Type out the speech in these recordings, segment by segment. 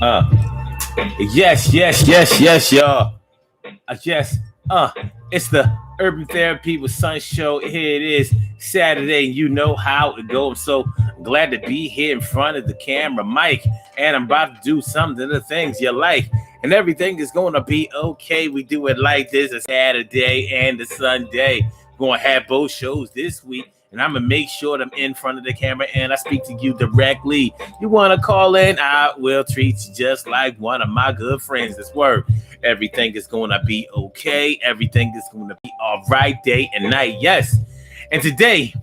Uh, yes, y'all. Yes. Uh, it's the Urban Therapy with Sun show. Here it is, Saturday. You know how it goes. I'm so glad to be here in front of the camera, Mike, and I'm about to do some of the things you like, and everything is going to be okay. We do it like this: a Saturday and a Sunday. We're gonna have both shows this week, and I'm gonna make sure that I'm in front of the camera and I speak to you directly. You want to call in? I will treat you just like one of my good friends. This word. Everything is going to be okay. Everything is going to be all right day and night. Yes. And today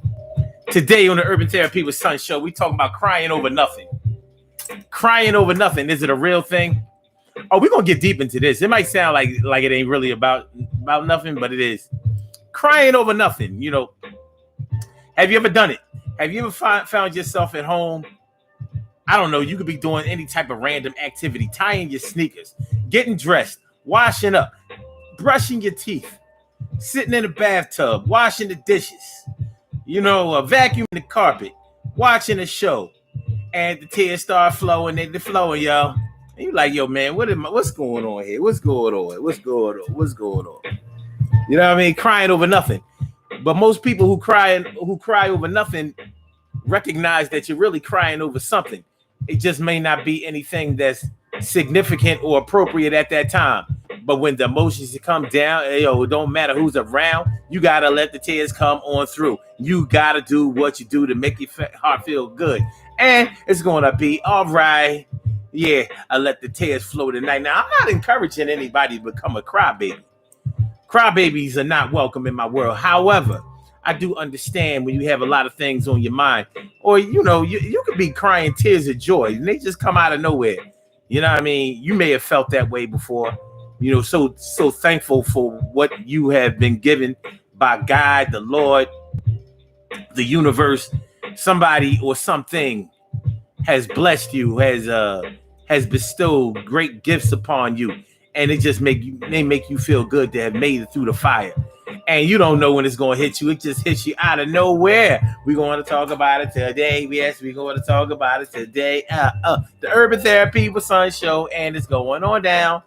on the Urban Therapy with Sun show, we talking about crying over nothing. Crying over nothing. Is it a real thing? Oh, we're going to get deep into this. It might sound like it ain't really about nothing, but it is. Crying over nothing. Have you ever done it? Have you ever found yourself at home? I don't know. You could be doing any type of random activity, tying your sneakers, getting dressed, washing up, brushing your teeth, sitting in the bathtub, washing the dishes, vacuuming the carpet, watching a show, and the tears start flowing, they're flowing, y'all. And you like, yo, man, what's going on here? What's going on? What's going on? What's going on? You know what I mean? Crying over nothing. But most people who cry over nothing recognize that you're really crying over something. It just may not be anything that's significant or appropriate at that time. But when the emotions come down, it don't matter who's around. You got to let the tears come on through. You got to do what you do to make your heart feel good. And it's going to be all right. Yeah, I let the tears flow tonight. Now, I'm not encouraging anybody to become a crybaby. Crybabies are not welcome in my world. However, I do understand when you have a lot of things on your mind, or you could be crying tears of joy, and they just come out of nowhere. You know what I mean? You may have felt that way before. So thankful for what you have been given by God, the Lord, the universe. Somebody or something has blessed you, has bestowed great gifts upon you, and it just make you feel good to have made it through the fire. And you don't know when it's going to hit you. It just hits you out of nowhere. We're going to talk about it today. Yes, we're going to talk about it today. The Urban Therapy with Sun show, and it's going on down.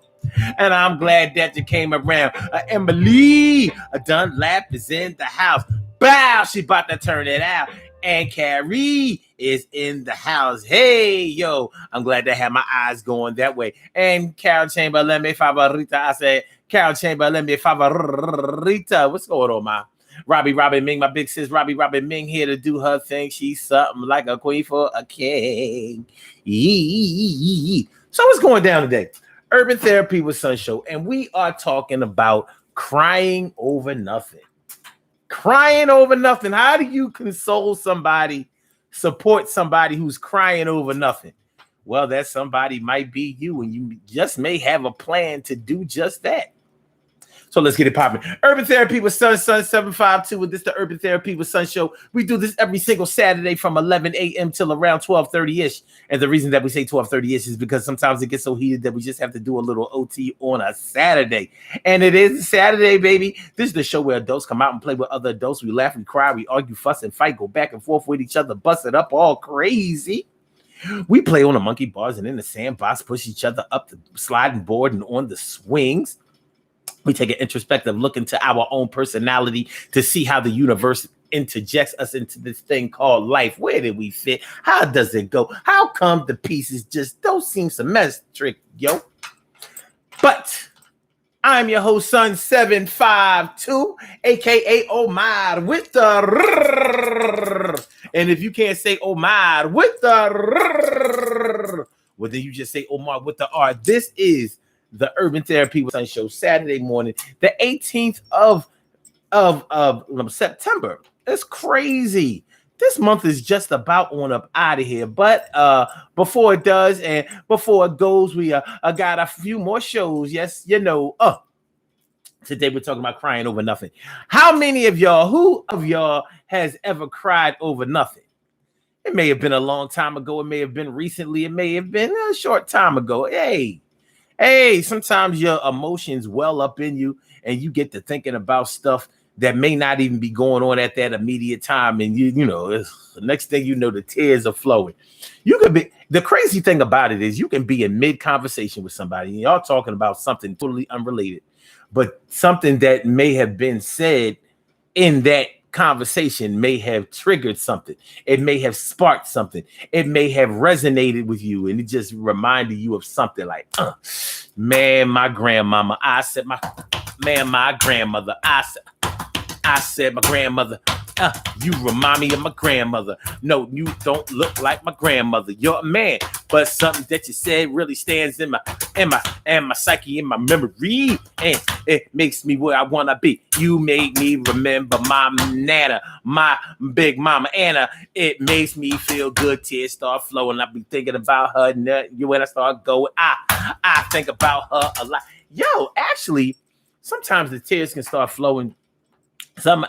And I'm glad that you came around. Emily Dunlap is in the house. Bow, she about to turn it out. And Carrie is in the house. Hey, yo, I'm glad to have my eyes going that way. And Carol Chamberlain, me favorita. I said, Carol Chamberlain, me favorita. What's going on, ma? Robbie Ming, my big sis, Robbie Ming here to do her thing. She's something like a queen for a king. So what's going down today? Urban Therapy with Sun show, and we are talking about crying over nothing. Crying over nothing. How do you console somebody, support somebody who's crying over nothing? Well, that somebody might be you, and you just may have a plan to do just that. So let's get it popping. Urban Therapy with Sun 752. With this, the Urban Therapy with Sun show. We do this every single Saturday from 11 a.m. till around 12:30-ish. And the reason that we say 12:30-ish is because sometimes it gets so heated that we just have to do a little OT on a Saturday. And it is Saturday, baby. This is the show where adults come out and play with other adults. We laugh and cry. We argue, fuss, and fight. Go back and forth with each other. Bust it up all crazy. We play on the monkey bars and in the sandbox. Push each other up the sliding board and on the swings. We take an introspective look into our own personality to see how the universe interjects us into this thing called life. Where did we fit? How does it go? How come the pieces just don't seem symmetric, yo? But I'm your host, Sun 752, aka Omar with the. And if you can't say Omar with the, well, then you just say Omar with the R. This is the Urban Therapy with Sun show, Saturday morning, the 18th of September. It's crazy. This month is just about on up out of here. But before it does and before it goes, we got a few more shows. Yes, today we're talking about crying over nothing. Who of y'all has ever cried over nothing? It may have been a long time ago. It may have been recently. It may have been a short time ago. Hey, sometimes your emotions well up in you and you get to thinking about stuff that may not even be going on at that immediate time. And you know, the next thing you know, the tears are flowing. You could be, the crazy thing about it is you can be in mid conversation with somebody and y'all talking about something totally unrelated, but something that may have been said in that conversation may have triggered something. It may have sparked something. It may have resonated with you, and it just reminded you of something like, man, my grandmama. My grandmother. I said, my grandmother. You remind me of my grandmother. No, you don't look like my grandmother. You're a man, but something that you said really stands in my psyche, in my memory, and it makes me where I wanna be. You made me remember my nana, my big mama Anna. It makes me feel good. Tears start flowing. I be thinking about her. When I start going, I think about her a lot. Yo, actually, sometimes the tears can start flowing.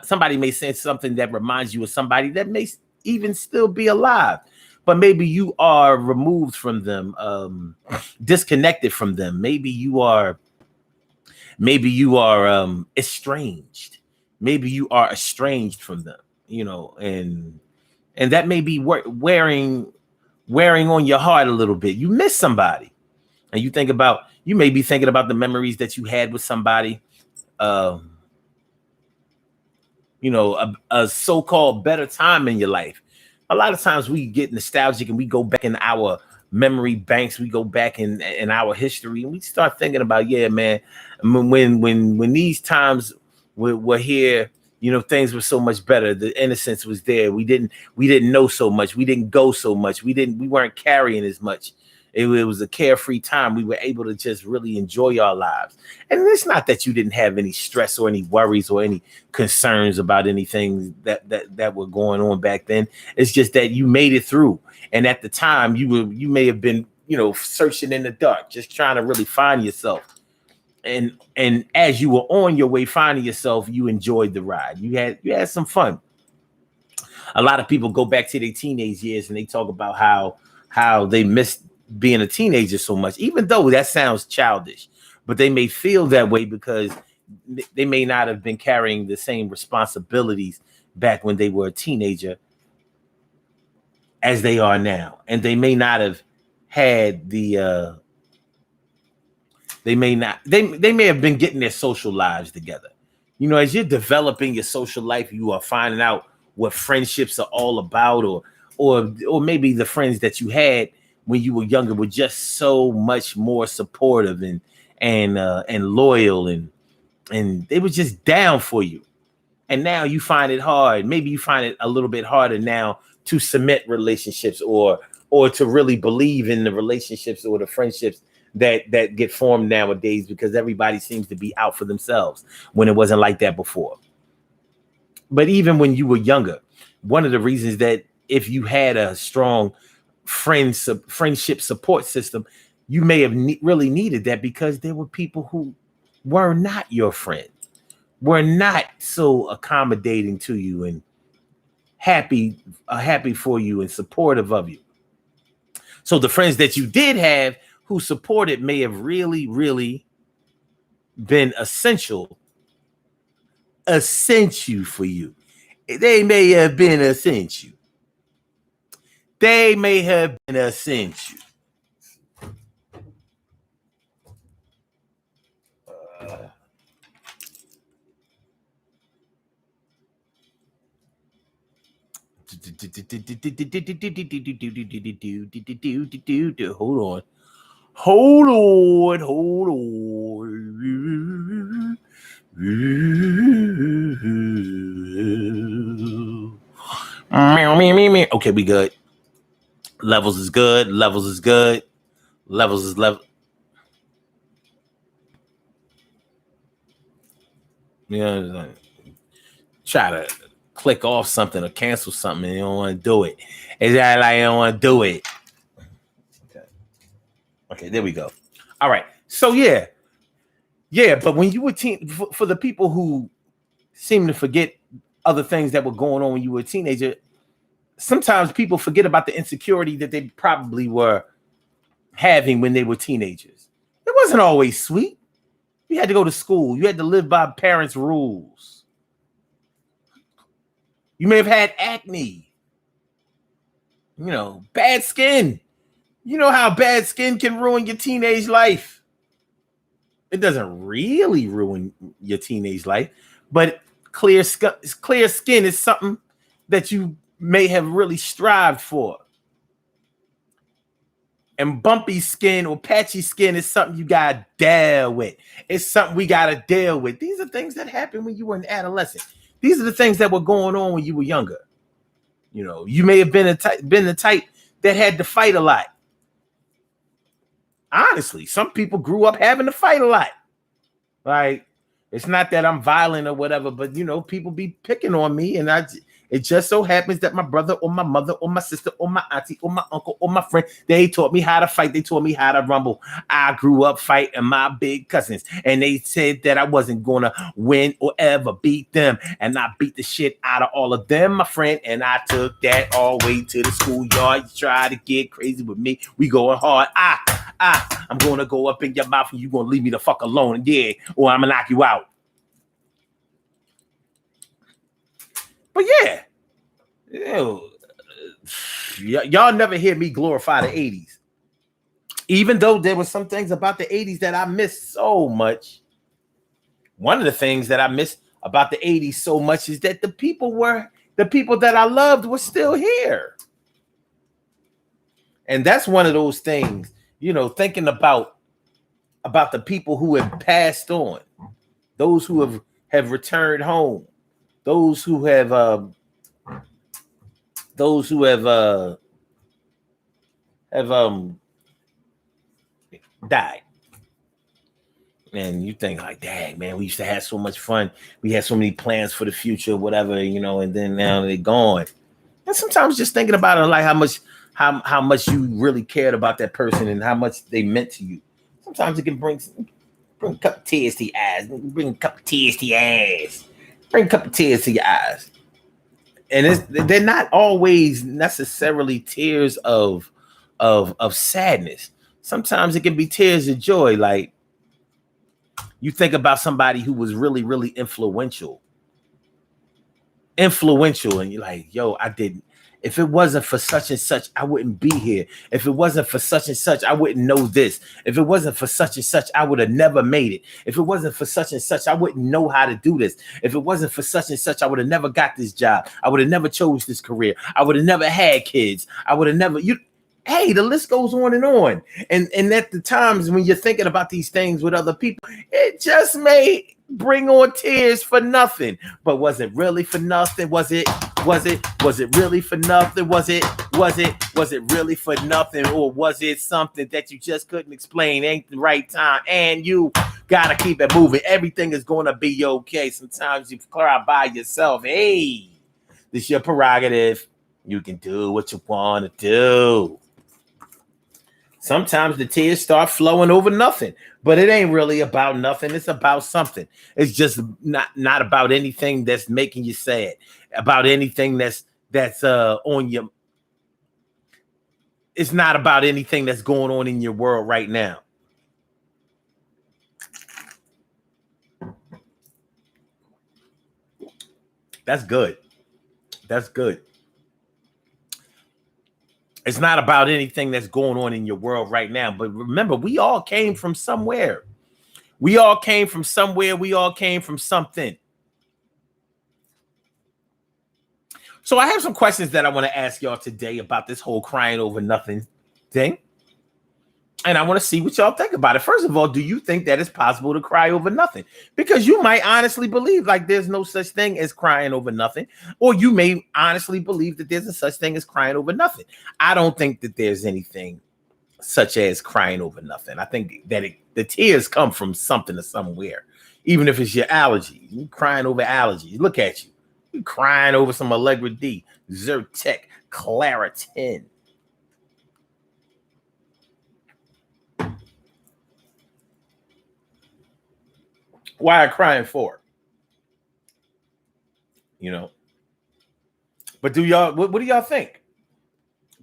Somebody may say something that reminds you of somebody that may even still be alive, but maybe you are removed from them, disconnected from them. Maybe you are estranged. Maybe you are estranged from them, you know, and that may be wearing on your heart a little bit. You miss somebody, and you may be thinking about the memories that you had with somebody. You know, a so-called better time in your life. A lot of times we get nostalgic and we go back in our memory banks. We go back in our history and we start thinking about, yeah, man, when these times were here, you know, things were so much better. The innocence was there. We didn't know so much. We didn't go so much. We weren't carrying as much. It was a carefree time. We were able to just really enjoy our lives. And it's not that you didn't have any stress or any worries or any concerns about anything that were going on back then. It's just that you made it through. And at the time, you may have been, you know, searching in the dark, just trying to really find yourself. And as you were on your way finding yourself, you enjoyed the ride. You had some fun. A lot of people go back to their teenage years and they talk about how they missed being a teenager so much, even though that sounds childish, but they may feel that way because they may not have been carrying the same responsibilities back when they were a teenager as they are now. And they may not have had they may have been getting their social lives together. You know, as you're developing your social life, you are finding out what friendships are all about, or maybe the friends that you had when you were younger were just so much more supportive and loyal and they were just down for you. And now you find it hard. Maybe you find it a little bit harder now to cement relationships or to really believe in the relationships or the friendships that get formed nowadays, because everybody seems to be out for themselves when it wasn't like that before. But even when you were younger, one of the reasons that if you had a strong friendship support system, you may have really needed that, because there were people who were not your friend, were not so accommodating to you and happy for you and supportive of you. So the friends that you did have who supported may have really, really been essential for you. They may have been essential. They may have been essential. Hold on. Okay, we good. Levels is good. Levels is level. Yeah, try to click off something or cancel something and you don't want to do it. It's like you don't want to do it. Okay, there we go. All right. So yeah, but when you were for the people who seem to forget other things that were going on when you were a teenager, sometimes people forget about the insecurity that they probably were having when they were teenagers. It wasn't always sweet. You had to go to school. You had to live by parents' rules. You may have had acne. You know, bad skin. You know how bad skin can ruin your teenage life. It doesn't really ruin your teenage life, but clear skin is something that you may have really strived for. And bumpy skin or patchy skin is something you gotta deal with. It's something we gotta deal with. These are things that happen when you were an adolescent. These are the things that were going on when you were younger. You know, you may have been the type that had to fight a lot. Honestly, some people grew up having to fight a lot. Like, it's not that I'm violent or whatever, but you know, people be picking on me, and it just so happens that my brother or my mother or my sister or my auntie or my uncle or my friend, they taught me how to fight. They taught me how to rumble. I grew up fighting my big cousins, and they said that I wasn't gonna win or ever beat them, and I beat the shit out of all of them, my friend. And I took that all the way to the schoolyard. You try to get crazy with me, we going hard. I'm gonna go up in your mouth, and you gonna leave me the fuck alone, yeah, or I'm gonna knock you out. But yeah, you know, y'all never hear me glorify the 80s. Even though there were some things about the 80s that I missed so much. One of the things that I missed about the 80s so much is that the people that I loved were still here. And that's one of those things, you know, thinking about the people who have passed on, those who have returned home, those who have died. And you think like, dang, man, we used to have so much fun. We had so many plans for the future, whatever, you know, and then now they're gone. And sometimes just thinking about it, like how much you really cared about that person and how much they meant to you. Sometimes it can bring a couple tears to your eyes. Bring a couple tears to your ass. Bring a couple tears to your eyes. And they're not always necessarily tears of sadness. Sometimes it can be tears of joy. Like you think about somebody who was really, really influential, and you're like, yo, I didn't. If it wasn't for such and such, I wouldn't be here. If it wasn't for such and such, I wouldn't know this. If it wasn't for such and such, I would have never made it. If it wasn't for such and such, I wouldn't know how to do this. If it wasn't for such and such, I would have never got this job. I would have never chose this career. I would have never had kids. I would have never, hey, the list goes on and on. And at the times when you're thinking about these things with other people, it just may bring on tears for nothing. But was it really for nothing? Was it really for nothing? Was it really for nothing? Or was it something that you just couldn't explain? Ain't the right time, and you gotta keep it moving. Everything is gonna be okay. Sometimes you cry by yourself. Hey, this is your prerogative. You can do what you want to do. Sometimes the tears start flowing over nothing, but it ain't really about nothing. It's about something. It's just not about anything that's making you sad, about anything that's on your. It's not about anything that's going on in your world right now. That's good. That's good. It's not about anything that's going on in your world right now. But remember, we all came from somewhere. We all came from somewhere. We all came from something. So I have some questions that I want to ask y'all today about this whole crying over nothing thing. And I want to see what y'all think about it. First of all, do you think that it's possible to cry over nothing? Because you might honestly believe like there's no such thing as crying over nothing. Or you may honestly believe that there's a such thing as crying over nothing. I don't think that there's anything such as crying over nothing. I think that the tears come from something or somewhere. Even if it's your allergy. You're crying over allergies. Look at you. You're crying over some Allegra D, Zyrtec, Claritin. Why are you crying for? You know. But do y'all what do y'all think?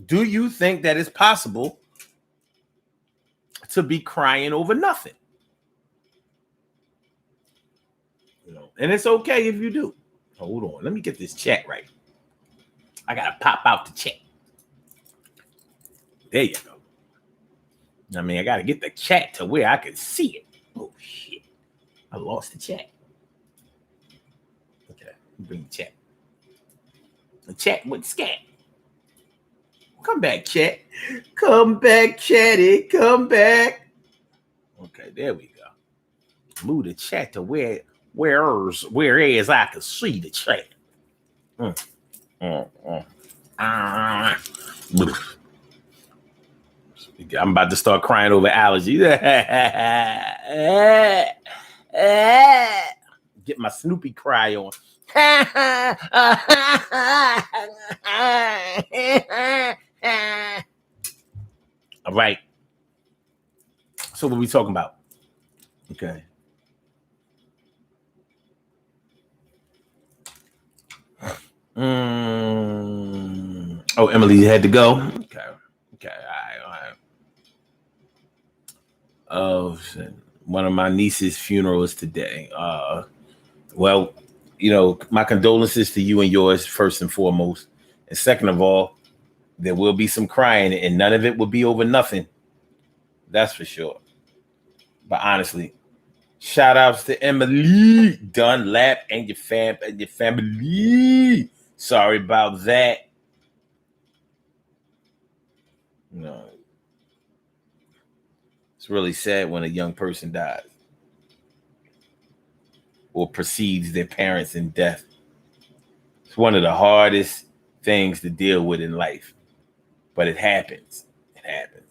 Do you think that it's possible to be crying over nothing? You know, and it's okay if you do. Hold on, let me get this chat right. I gotta pop out the chat. There you go. I mean, I gotta get the chat to where I can see it. Oh shit. I lost the chat. Okay, bring the chat. The chat went scat. Come back, chat. Come back, chatty. Come back. Okay, there we go. Move the chat to whereas I can see the chat. I'm about to start crying over allergies. Get my Snoopy cry on. All right. So what are we talking about? Okay. Oh, Emily had to go. Okay. All right. Oh, shit. One of my niece's funeral is today. Well, you know, my condolences to you and yours first and foremost, and second of all, there will be some crying, and none of it will be over nothing. That's for sure. But honestly, shout outs to Emily Dunlap and your family. Sorry about that. No, it's really sad when a young person dies or precedes their parents in death. It's one of the hardest things to deal with in life, but it happens. It happens.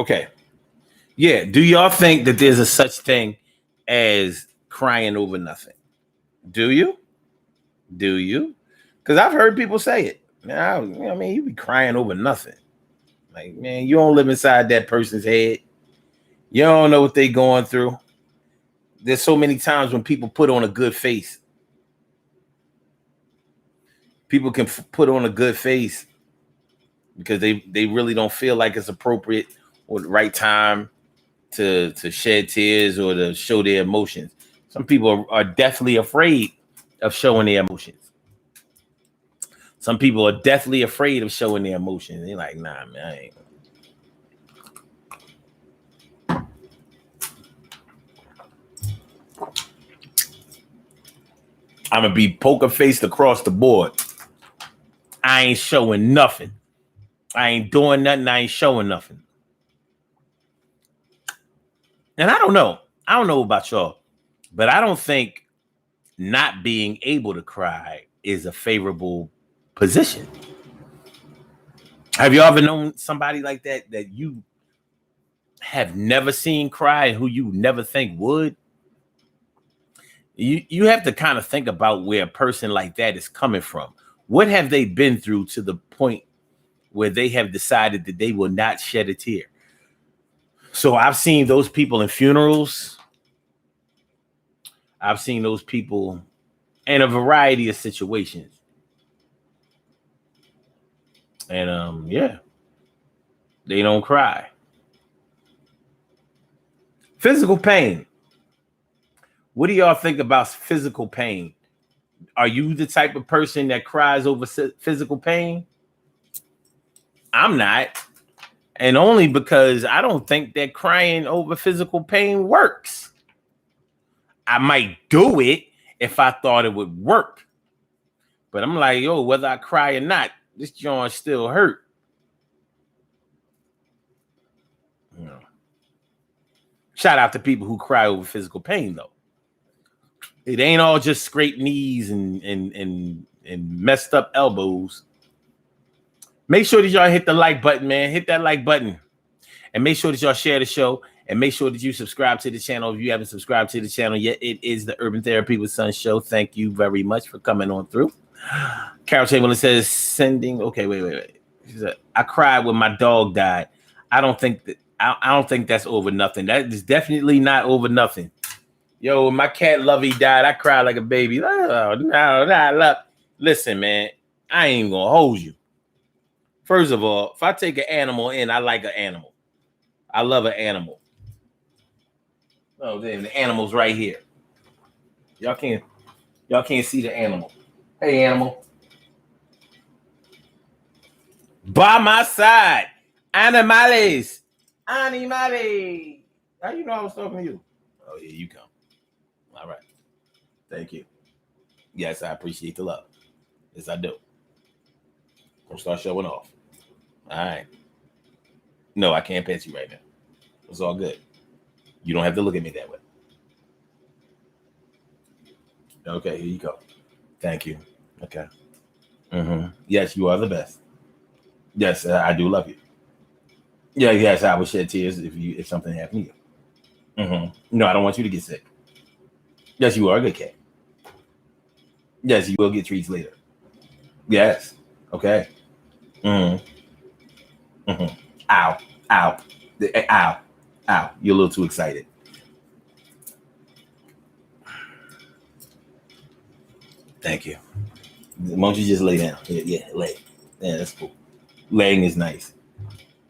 Okay. Yeah. Do y'all think that there's a such thing as crying over nothing? Do you? Because I've heard people say it. I mean, you be crying over nothing. Like, man, you don't live inside that person's head. You don't know what they're going through. There's so many times when people put on a good face. People can put on a good face because they really don't feel like it's appropriate or the right time to shed tears or to show their emotions. Some people are definitely afraid of showing their emotions. Some people are definitely afraid of showing their emotions. They're like, nah, man, I ain't. I'm going to be poker faced across the board. I ain't showing nothing. I ain't doing nothing. I ain't showing nothing. And I don't know about y'all, but I don't think not being able to cry is a favorable position. Have you ever known somebody like that you have never seen cry, who you never think would? You have to kind of think about where a person like that is coming from. What have they been through to the point where they have decided that they will not shed a tear? So I've seen those people in funerals. I've seen those people in a variety of situations. And yeah, they don't cry. Physical pain. What do y'all think about physical pain? Are you the type of person that cries over physical pain? I'm not. And only because I don't think that crying over physical pain works. I might do it if I thought it would work. But I'm like, yo, whether I cry or not, this joint still hurt. Yeah. Shout out to people who cry over physical pain, though. It ain't all just scraped knees and messed up elbows. Make sure that y'all hit the like button, man. Hit that like button. And make sure that y'all share the show. And make sure that you subscribe to the channel. If you haven't subscribed to the channel yet, it is the Urban Therapy with Son show. Thank you very much for coming on through. Carol Chamberlain says, sending. Okay, wait. She said, I cried when my dog died. I don't think that's over nothing. That is definitely not over nothing. Yo, when my cat Lovey died, I cried like a baby. Oh, no, love. Listen, man. I ain't even gonna hold you. First of all, if I take an animal in, I like an animal. I love an animal. Oh, damn, the animal's right here. Y'all can't see the animal. Hey, animal. By my side. Animales. Animales. How you know I was talking to you? Oh, yeah, you come. All right. Thank you. Yes, I appreciate the love. Yes, I do. Don't start showing off. All right. No, I can't pet you right now. It's all good. You don't have to look at me that way. Okay, here you go. Thank you. Okay. Yes, you are the best. Yes, I do love you. Yeah, yes, I would shed tears if something happened to you. No, I don't want you to get sick. Yes, you are a good cat. Yes, you will get treats later. Yes. Okay. Mm-hmm. Mm-hmm. Ow. Ow. Ow. Ow. You're a little too excited. Thank you. Why don't you just lay down? Yeah, lay. Yeah, that's cool. Laying is nice.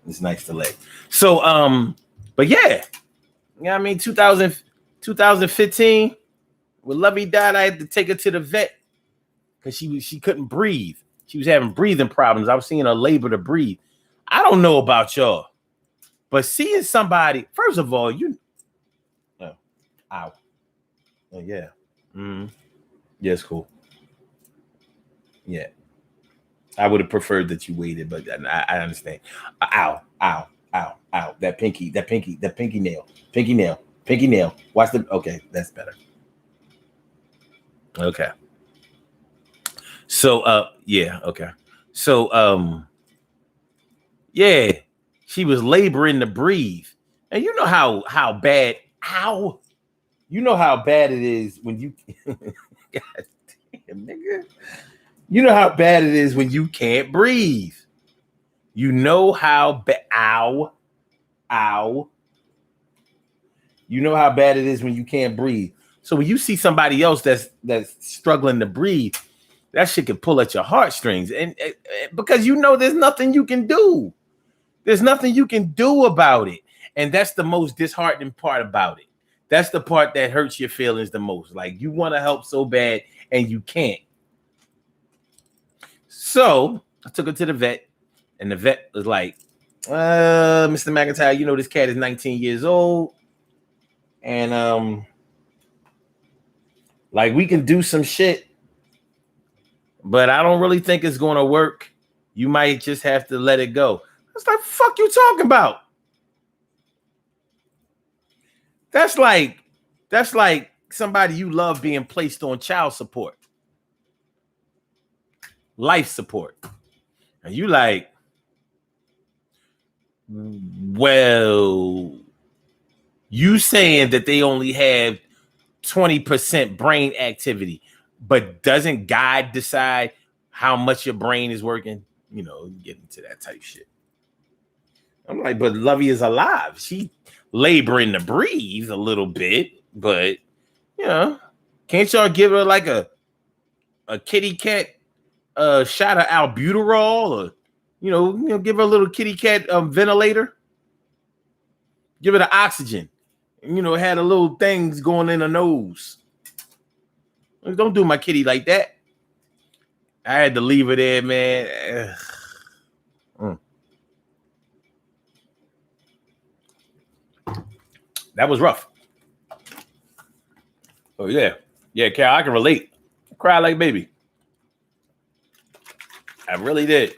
It's nice to lay. So, but yeah, you know what I mean? 2015, when Lovey died, I had to take her to the vet because she couldn't breathe. She was having breathing problems. I was seeing her labor to breathe. I don't know about y'all, but seeing somebody, first of all, oh, ow. Oh, yeah. Yeah, it's cool. Yeah. I would have preferred that you waited, but I understand. Ow, ow, ow, ow. That pinky nail. Pinky nail. Watch the, okay, that's better. Okay. So, yeah, okay. So, yeah, she was laboring to breathe. And you know how bad, ow, you know how bad it is when you, God damn, nigga. You know how bad it is when you can't breathe. You know how bad, ow, ow. You know how bad it is when you can't breathe. So when you see somebody else that's struggling to breathe, that shit can pull at your heartstrings, and because you know there's nothing you can do. There's nothing you can do about it, and that's the most disheartening part about it. That's the part that hurts your feelings the most. Like you want to help so bad and you can't. So I took her to the vet, and the vet was like, Mr. McIntyre, you know this cat is 19 years old, and like we can do some shit, but I don't really think it's gonna work. You might just have to let it go. It's like, fuck you talking about? That's like somebody you love being placed on child support, life support. And you like, well, you saying that they only have 20% brain activity, but doesn't God decide how much your brain is working? You know, get into that type shit. I'm like, but Lovey is alive. She laboring to breathe a little bit, but you know, can't y'all give her like a kitty cat shot of albuterol, or give her a little kitty cat ventilator, give her the oxygen, had a little things going in her nose. Don't do my kitty like that. I had to leave her there, man. That was rough. Oh yeah, Cal, I can relate. I cried like a baby. I really did.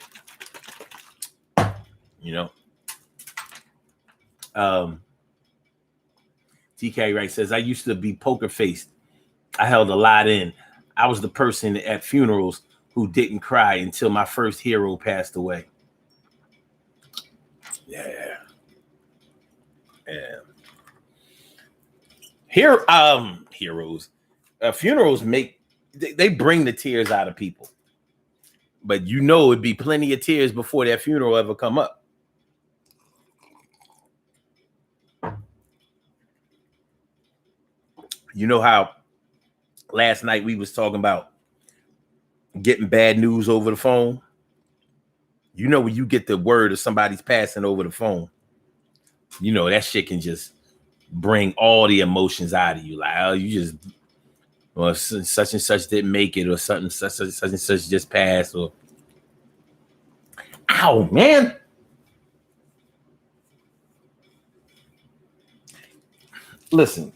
TK Wright says, I used to be poker faced. I held a lot in. I was the person at funerals who didn't cry until my first hero passed away. Yeah. Here, heroes. Funerals they bring the tears out of people. But it'd be plenty of tears before that funeral ever come up. You know how last night we was talking about getting bad news over the phone. You know, when you get the word of somebody's passing over the phone, you know, that shit can just bring all the emotions out of you. Like, oh, you just, or such and such didn't make it, or something, such and such just passed, or, ow, man. Listen,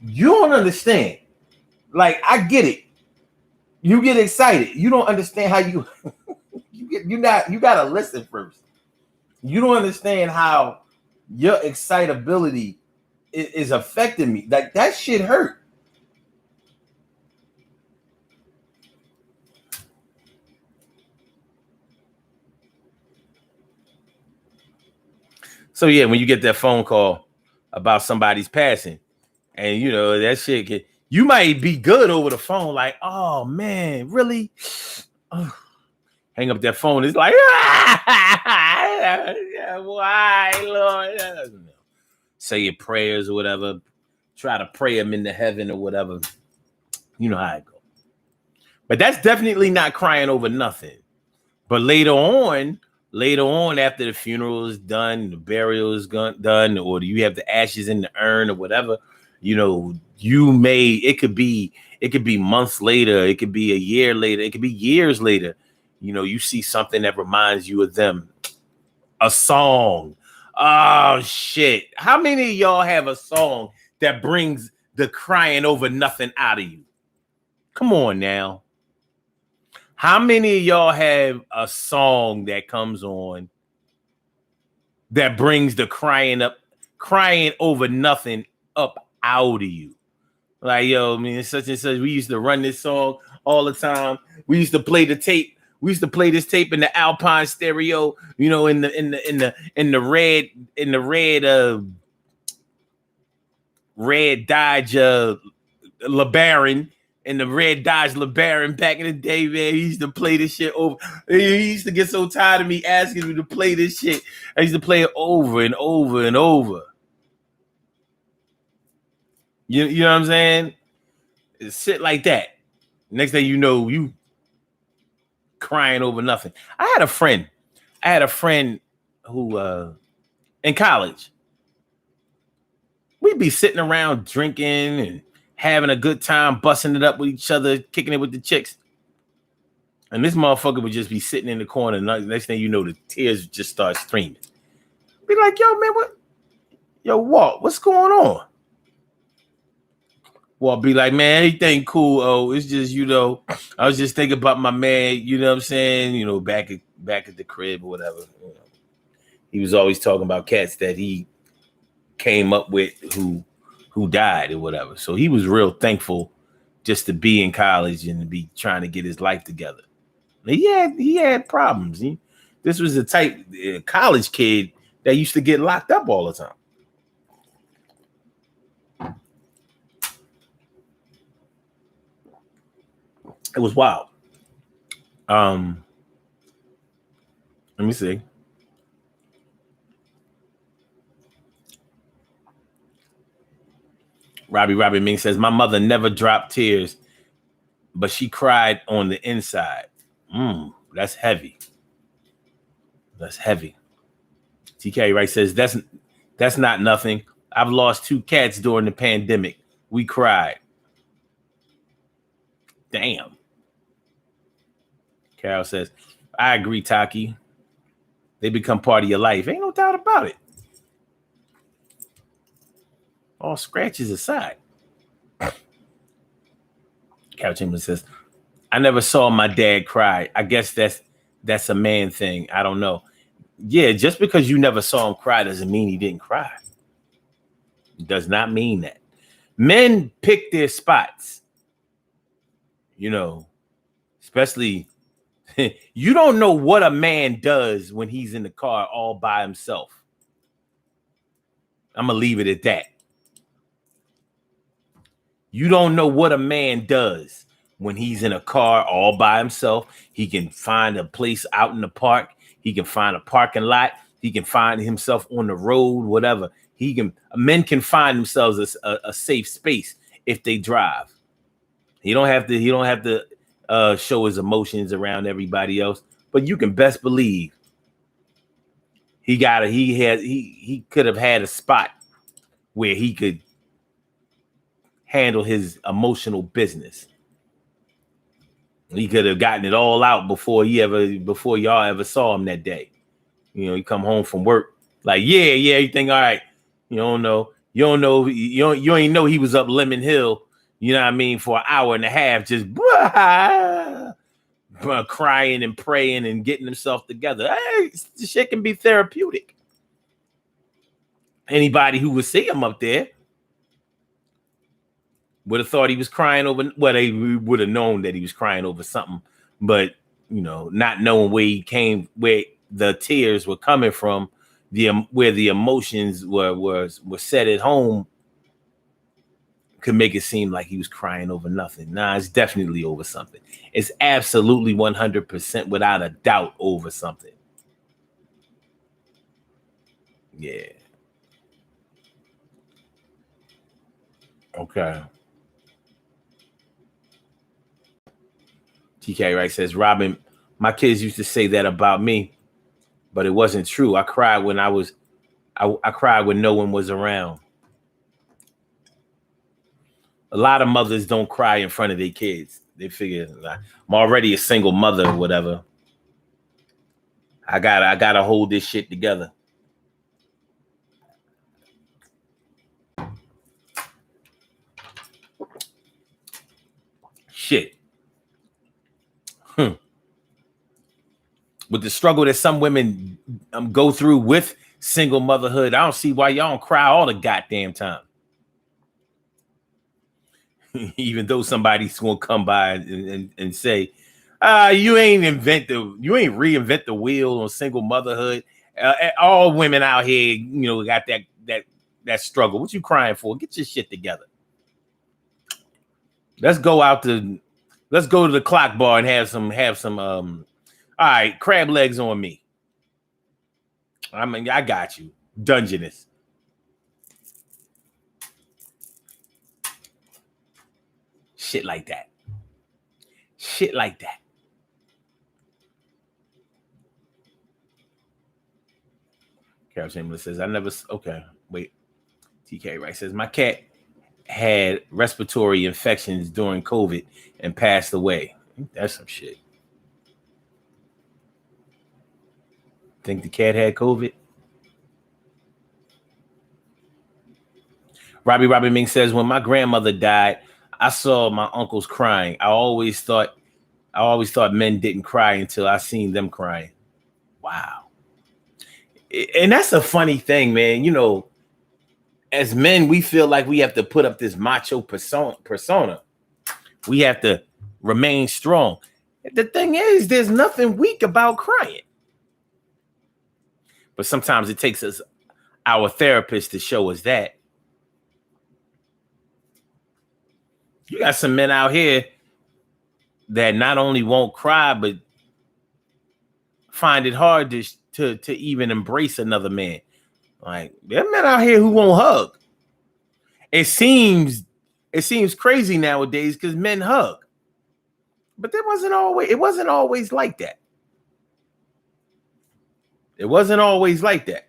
you don't understand. Like, I get it. You get excited. You don't understand how you you gotta listen first. You don't understand how your excitability is affecting me. Like, that shit hurt. So yeah, when you get that phone call about somebody's passing, and you know that shit you might be good over the phone, like, oh man, really? Oh. Hang up that phone. It's like, why, Lord? Say your prayers or whatever. Try to pray them into heaven or whatever. You know how it goes. But that's definitely not crying over nothing. But later on, after the funeral is done, the burial is done, or you have the ashes in the urn or whatever, you know, it could be months later, it could be a year later, it could be years later. You know, you see something that reminds you of them. A song. Oh, shit. How many of y'all have a song that brings the crying over nothing out of you? Come on now. How many of y'all have a song that comes on that brings the crying over nothing up out of you? Like, yo, I mean, such and such. We used to run this song all the time. We used to play the tape. We used to play this tape in the Alpine stereo, you know, in the red Dodge LeBaron, in the red Dodge LeBaron back in the day, man. He used to play this shit over. He used to get so tired of me asking me to play this shit. I used to play it over and over and over. You know what I'm saying? It's shit like that. Next thing you know, you crying over nothing. I had a friend who in college, we'd be sitting around drinking and having a good time, busting it up with each other, kicking it with the chicks. And this motherfucker would just be sitting in the corner. Next thing you know, the tears just start streaming. Be like, yo, man, Walt, what's going on? Walt be like, man, everything cool. Oh, it's just, you know, I was just thinking about my man, you know what I'm saying? You know, back at the crib or whatever. You know, he was always talking about cats that he came up with who died or whatever. So he was real thankful just to be in college and to be trying to get his life together. He had problems. This was the type college kid that used to get locked up all the time. It was wild. Let me see. Robbie Ming says, my mother never dropped tears, but she cried on the inside. That's heavy. That's heavy. TK Wright says, that's not nothing. I've lost 2 cats during the pandemic. We cried. Damn. Carol says, I agree, Taki. They become part of your life. Ain't no doubt about it. All scratches aside. Carol Chamberlain says, I never saw my dad cry. I guess that's a man thing. I don't know. Yeah, just because you never saw him cry doesn't mean he didn't cry. It does not mean that. Men pick their spots. You know, especially, you don't know what a man does when he's in the car all by himself. I'm going to leave it at that. You don't know what a man does when he's in a car all by himself. He can find a place out in the park. He can find a parking lot. He can find himself on the road, whatever. Men can find themselves a safe space if they drive. He don't have to show his emotions around everybody else. But you can best believe he could have had a spot where he could handle his emotional business. He could have gotten it all out before y'all ever saw him that day. You know, he come home from work like, yeah, you think, all right, you ain't know he was up Lemon Hill, you know what I mean, for an hour and a half, just crying and praying and getting himself together. Hey, this shit can be therapeutic. Anybody who would see him up there would have thought he was crying over, well, they would have known that he was crying over something, but, you know, not knowing where the tears were coming from, where the emotions were set at home, could make it seem like he was crying over nothing. Nah, it's definitely over something. It's absolutely 100% without a doubt over something. Yeah. Okay. TK Wright says, Robin, my kids used to say that about me, but it wasn't true. I cried when I cried when no one was around. A lot of mothers don't cry in front of their kids. They figure, I'm already a single mother or whatever. I gotta hold this shit together. Shit. With the struggle that some women go through with single motherhood, I don't see why y'all don't cry all the goddamn time. Even though somebody's gonna come by and say, you ain't reinvent the wheel on single motherhood. All women out here, you know, got that struggle. What you crying for? Get your shit together. Let's go to the clock bar and have some all right, crab legs on me. I mean, I got you. Dungeness. Shit like that. Shit like that. Carol Chamberlain says, okay, wait. TK Wright says, my cat had respiratory infections during COVID and passed away. That's some shit. Think the cat had COVID? Robbie Ming says, when my grandmother died, I saw my uncles crying. I always thought men didn't cry until I seen them crying. Wow. And that's a funny thing, man. You know, as men, we feel like we have to put up this macho persona. We have to remain strong. The thing is, there's nothing weak about crying. But sometimes it takes our therapist to show us that. You got some men out here that not only won't cry, but find it hard to even embrace another man. Like, there are men out here who won't hug. It seems crazy nowadays because men hug. But it wasn't always like that. It wasn't always like that.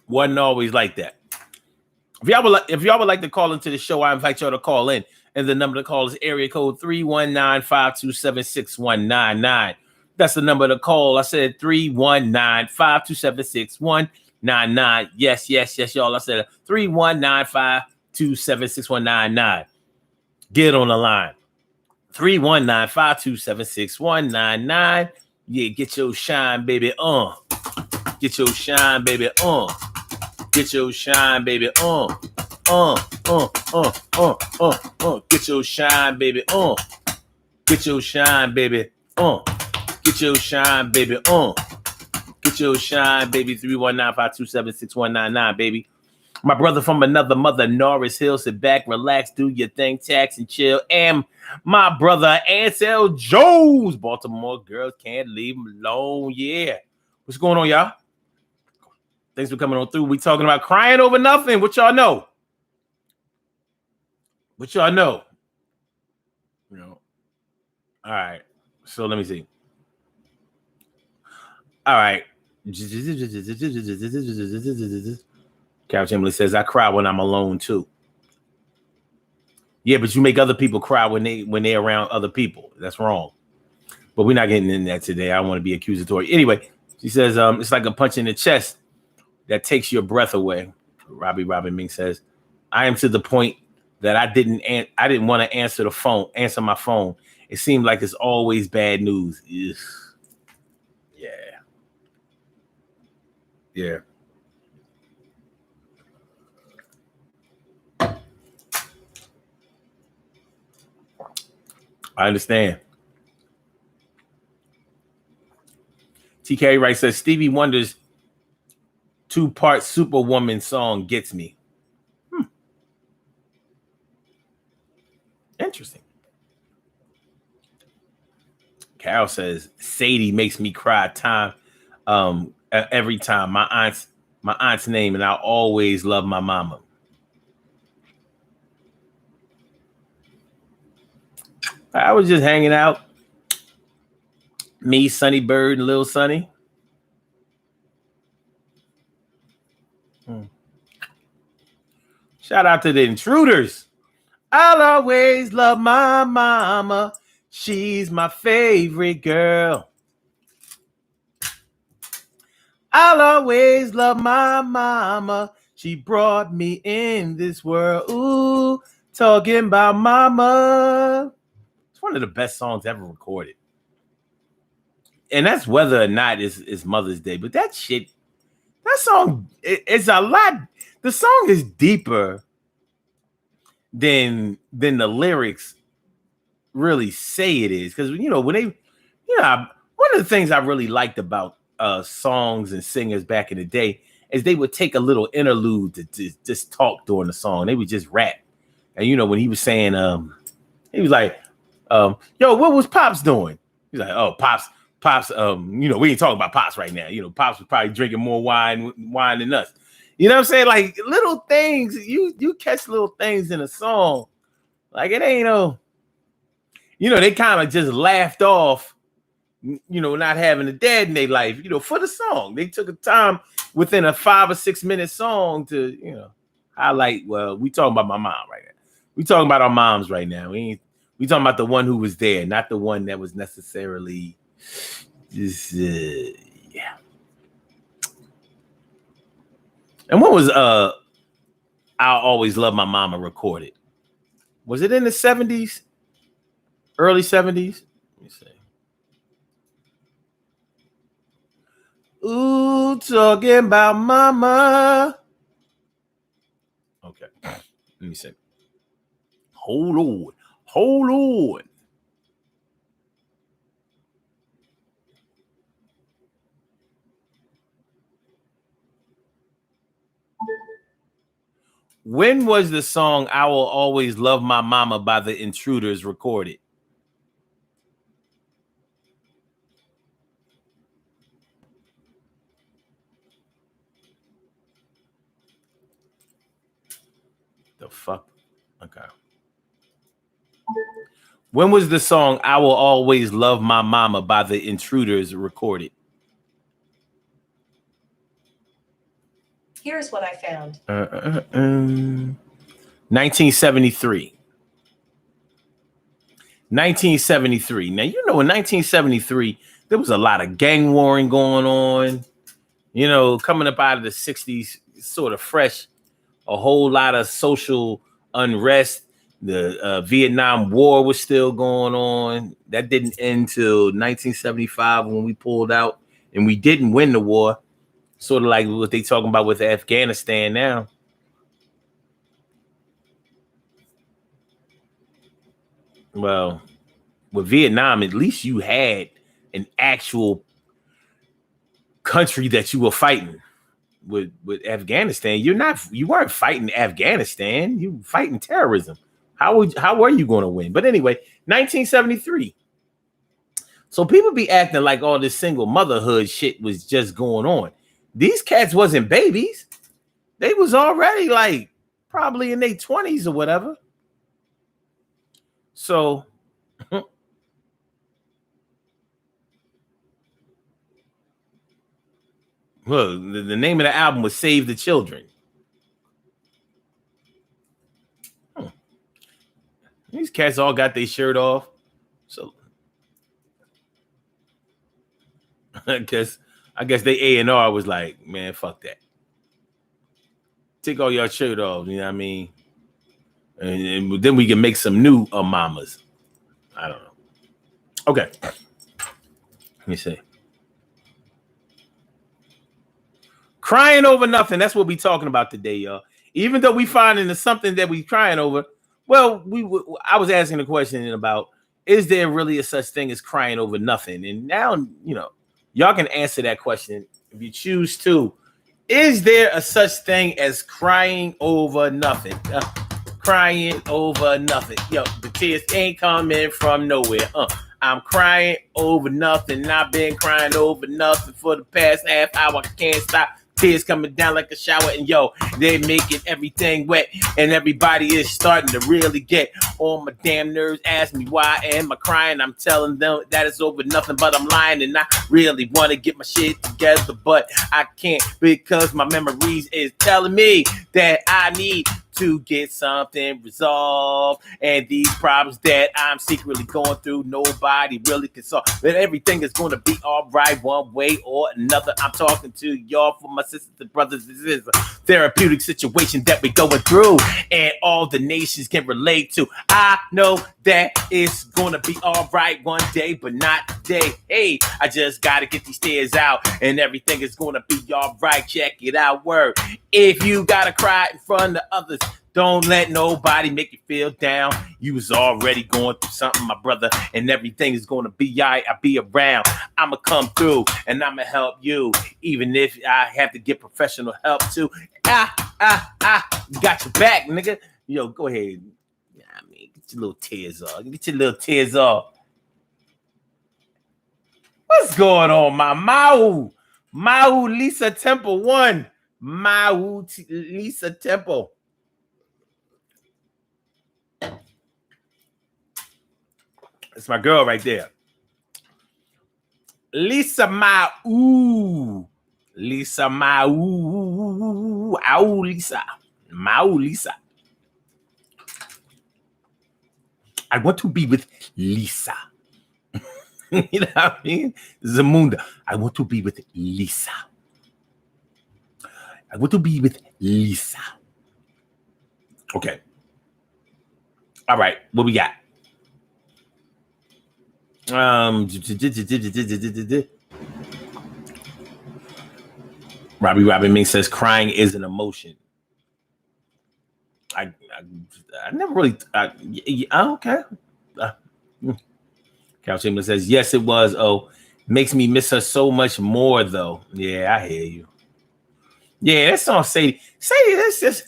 Wasn't always like that. If y'all would like to call into the show, I invite y'all to call in. And the number to call is area code 319-527-6199. That's the number to call. I said 319-527-6199. Yes, y'all. I said 319-527-6199. Get on the line. 319-527-6199. Yeah, get your shine, baby, on. Get your shine, baby, on. Get your shine, baby, on. Get your shine, baby, on. Get your shine, baby, on. Get your shine, baby, on. Get your shine, baby. 319-527-6199, baby. My brother from another mother, Norris Hill. Sit back, relax, do your thing, tax and chill. And my brother, Ansel Jones. Baltimore girls can't leave him alone. Yeah. What's going on, y'all? Thanks for coming on through. We talking about crying over nothing. What y'all know? What y'all know? You know. All right. So let me see. All right. Carol Chamberlain says, I cry when I'm alone too. Yeah, but you make other people cry when they're around other people. That's wrong. But we're not getting into that today. I don't want to be accusatory. Anyway, she says, it's like a punch in the chest that takes your breath away. Robin Ming says, I am to the point that I didn't want to answer my phone. It seemed like it's always bad news. Ugh. Yeah. I understand. TK Wright says Stevie Wonder's 2-part Superwoman song gets me. Interesting. Carol says Sadie makes me cry every time. My aunt's name, and I'll always love my mama. I was just hanging out. Me, Sonny Bird, and Lil Sonny. Shout out to the Intruders. I'll always love my mama. She's my favorite girl. I'll always love my mama. She brought me in this world. Ooh, talking about mama. It's one of the best songs ever recorded. And that's whether or not it's Mother's Day. But that song is a lot. The song is deeper than the lyrics really say it is. Because, one of the things I really liked about songs and singers back in the day is they would take a little interlude to just talk during the song. They would just rap. And, when he was saying, he was like, yo, what was Pops doing? He's like, oh, Pops, we ain't talking about Pops right now. Pops was probably drinking more wine than us. You know what I'm saying? Like little things, you catch little things in a song. Like it ain't they kind of just laughed off, not having a dad in their life, for the song. They took a time within a 5 or 6 minute song to, highlight, well, we talking about my mom right now. We talking about our moms right now. We talking about the one who was there, not the one that was necessarily just, yeah. And what was I'll Always Love My Mama recorded? Was it in the 70s? Early 70s? Let me see. Ooh, talking about mama. Okay. Let me see. Hold on. When was the song I Will Always Love My Mama by the Intruders recorded? The fuck? Okay. When was the song I Will Always Love My Mama by the Intruders recorded? Here's what I found. 1973. 1973. Now, in 1973, there was a lot of gang warring going on. Coming up out of the 60s, sort of fresh, a whole lot of social unrest. The Vietnam War was still going on. That didn't end till 1975 when we pulled out, and we didn't win the war. Sort of like what they talking about with Afghanistan now. Well, with Vietnam, at least you had an actual country that you were fighting. With Afghanistan, you weren't fighting Afghanistan. You were fighting terrorism. How were you going to win? But anyway, 1973. So people be acting like all this single motherhood shit was just going on. These cats wasn't babies. They was already like probably in their 20s or whatever. So well, the name of the album was Save the Children. These cats all got their shirt off. So I guess they A&R was like, man, fuck that. Take all your shirt off, you know what I mean? And then we can make some new mamas. I don't know. Okay. Let me see. Crying over nothing. That's what we talking about today, y'all. Even though we finding something that we crying over, well, I was asking the question about, is there really a such thing as crying over nothing? And now, you know, y'all can answer that question if you choose to. Is there a such thing as crying over nothing? Crying over nothing. Yo, the tears ain't coming from nowhere. I'm crying over nothing. I've been crying over nothing for the past half hour. I can't stop. Tears coming down like a shower, and yo, they making everything wet, and everybody is starting to really get on my damn nerves. Ask me why am I crying? I'm telling them that it's over nothing, but I'm lying, and I really want to get my shit together, but I can't because my memories is telling me that I need to get something resolved, and these problems that I'm secretly going through, nobody really can solve. But everything is going to be all right one way or another. I'm talking to y'all for my sisters and brothers. This is a therapeutic situation that we're going through, and all the nations can relate to. I know that it's going to be all right one day, but not today. Hey, I just got to get these tears out, and everything is going to be all right. Check it out, word. If you got to cry in front of others, don't let nobody make you feel down. You was already going through something, my brother, and everything is going to be all right. I'll be around. I'm going to come through, and I'm going to help you, even if I have to get professional help, too. Got your back, nigga. Yo, go ahead. I mean, get your little tears off. Get your little tears off. What's going on, my Mau Lisa Temple 1. Lisa Temple. That's my girl right there. Lisa Mau. Lisa Mau. Ow, Lisa. Mau Lisa. I want to be with Lisa. You know what I mean? Zamunda. I want to be with Lisa. I want to be with Lisa. Okay. All right. What we got? Robbie Ming says crying is an emotion. I never really. Okay. Cal Chamberlain says yes, it was. Oh, makes me miss her so much more though. Yeah, I hear you. Yeah, that song Sadie. That's just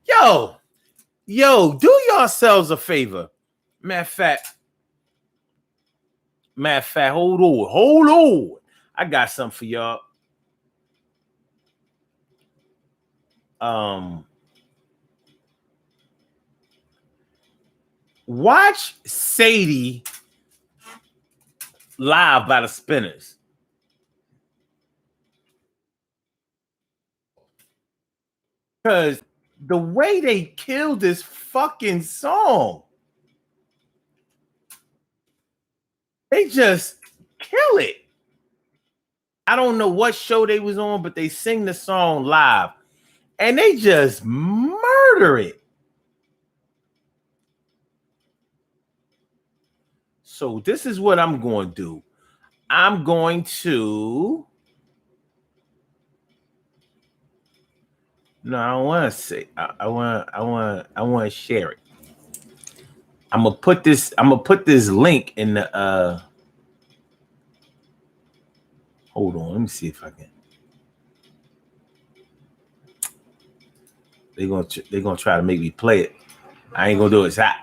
yo. Do yourselves a favor. Matter of fact, hold on. I got something for y'all. Watch Sadie live by the Spinners. Because the way they killed this fucking song, they just kill it. I don't know what show they was on, but they sing the song live and they just murder it. So this is what I'm going to do. I'm going to. No, I don't want to say. I want to share it. I'm gonna put this link in the. Hold on, let me see if I can. They're gonna try to make me play it. I ain't gonna do it. Stop.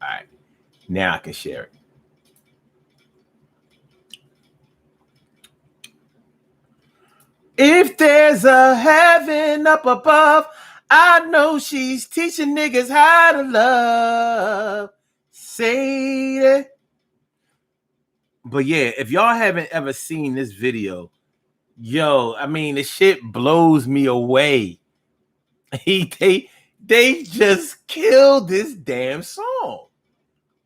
All right. Now I can share it. If there's a heaven up above, I know she's teaching niggas how to love. Say it. But yeah, if y'all haven't ever seen this video, yo, I mean, the shit blows me away. They just killed this damn song.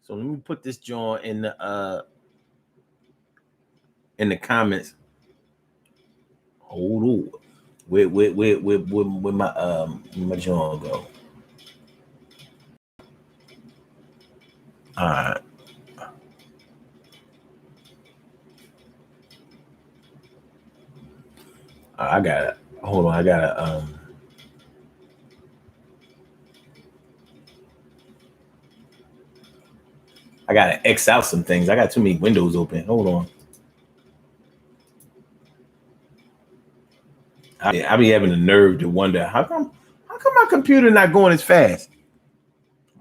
So let me put this joint in the comments. Hold on. Where my joint go? All right. I got it. Hold on. I gotta X out some things. I got too many windows open. Hold on. I be having the nerve to wonder how come my computer not going as fast?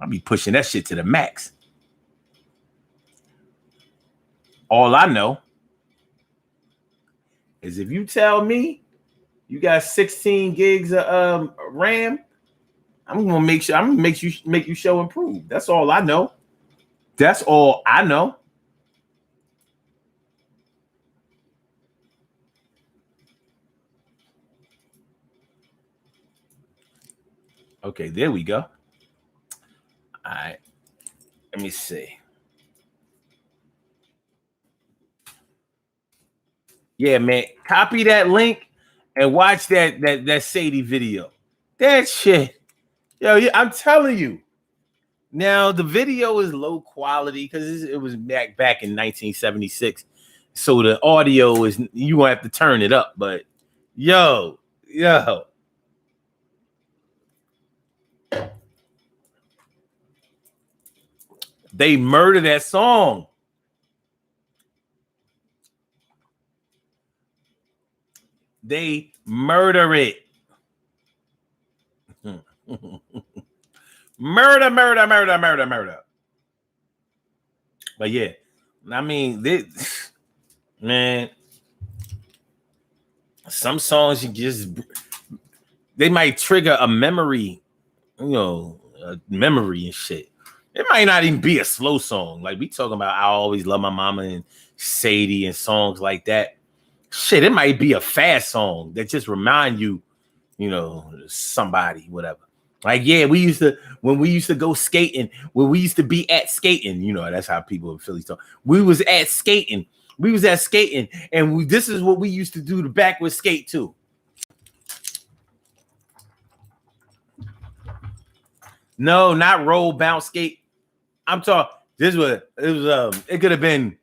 I be pushing that shit to the max. All I know is if you tell me you got 16 gigs of RAM, I'm gonna make you show improve. That's all I know. That's all I know. Okay, there we go. All right. Let me see. Yeah, man. Copy that link and watch that Sadie video. That shit. Yo, I'm telling you. Now the video is low quality because it was back in 1976. So the audio is you gonna have to turn it up, but yo. They murder that song. They murder it. Murder. But yeah, I mean, man, some songs they might trigger a memory, a memory and shit. It might not even be a slow song. Like we talking about I Always Love My Mama and Sadie and songs like that. Shit, it might be a fast song that just remind you, somebody, whatever. Like, yeah, when we used to go skating, when we used to be at skating, that's how people in Philly talk. We was at skating, and this is what we used to do, the backward skate too. No, not roll, bounce, skate. I'm talking. This was it could have been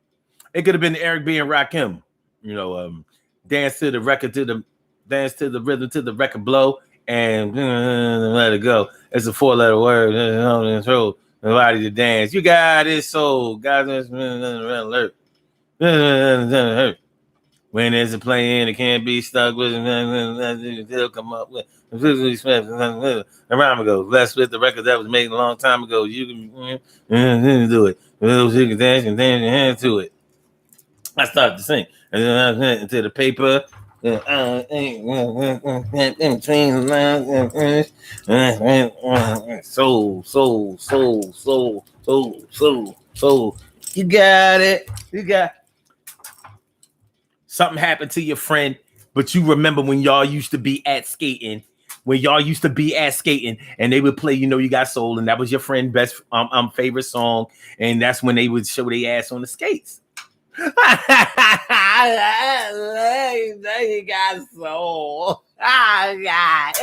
Eric B and Rakim. Dance to the record dance to the rhythm to the record blow and let it go. It's a 4-letter word. Nobody to dance. You got it, soul. Guys, alert. When there's a play-in, it can't be stuck with it. They'll come up with a rhyme ago. Blessed with the record that was made a long time ago. You can do it. You can dance and dance your hands to it. I started to sing. And then I went into the paper. Soul. You got it. You got something happened to your friend, but you remember when y'all used to be at skating, and they would play, You Got Soul, and that was your friend's best favorite song, and that's when they would show their ass on the skates. You got soul. Oh, God.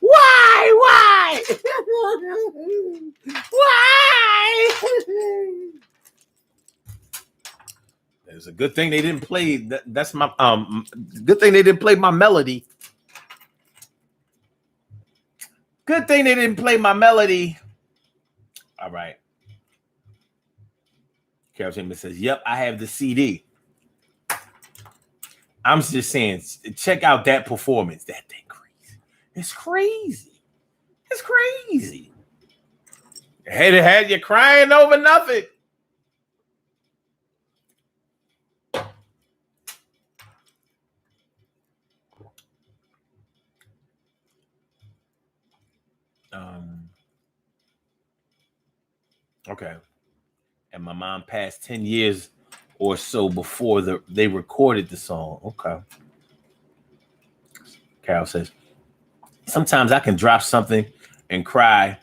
Why? It's a good thing they didn't play. That's my good thing they didn't play my melody. Good thing they didn't play my melody. All right. Carol Chambers says, "Yep, I have the CD." I'm just saying, check out that performance. That thing crazy. It's crazy. Had you crying over nothing. Okay. And my mom passed 10 years or so before they recorded the song. Okay. Carol says, sometimes I can drop something and cry,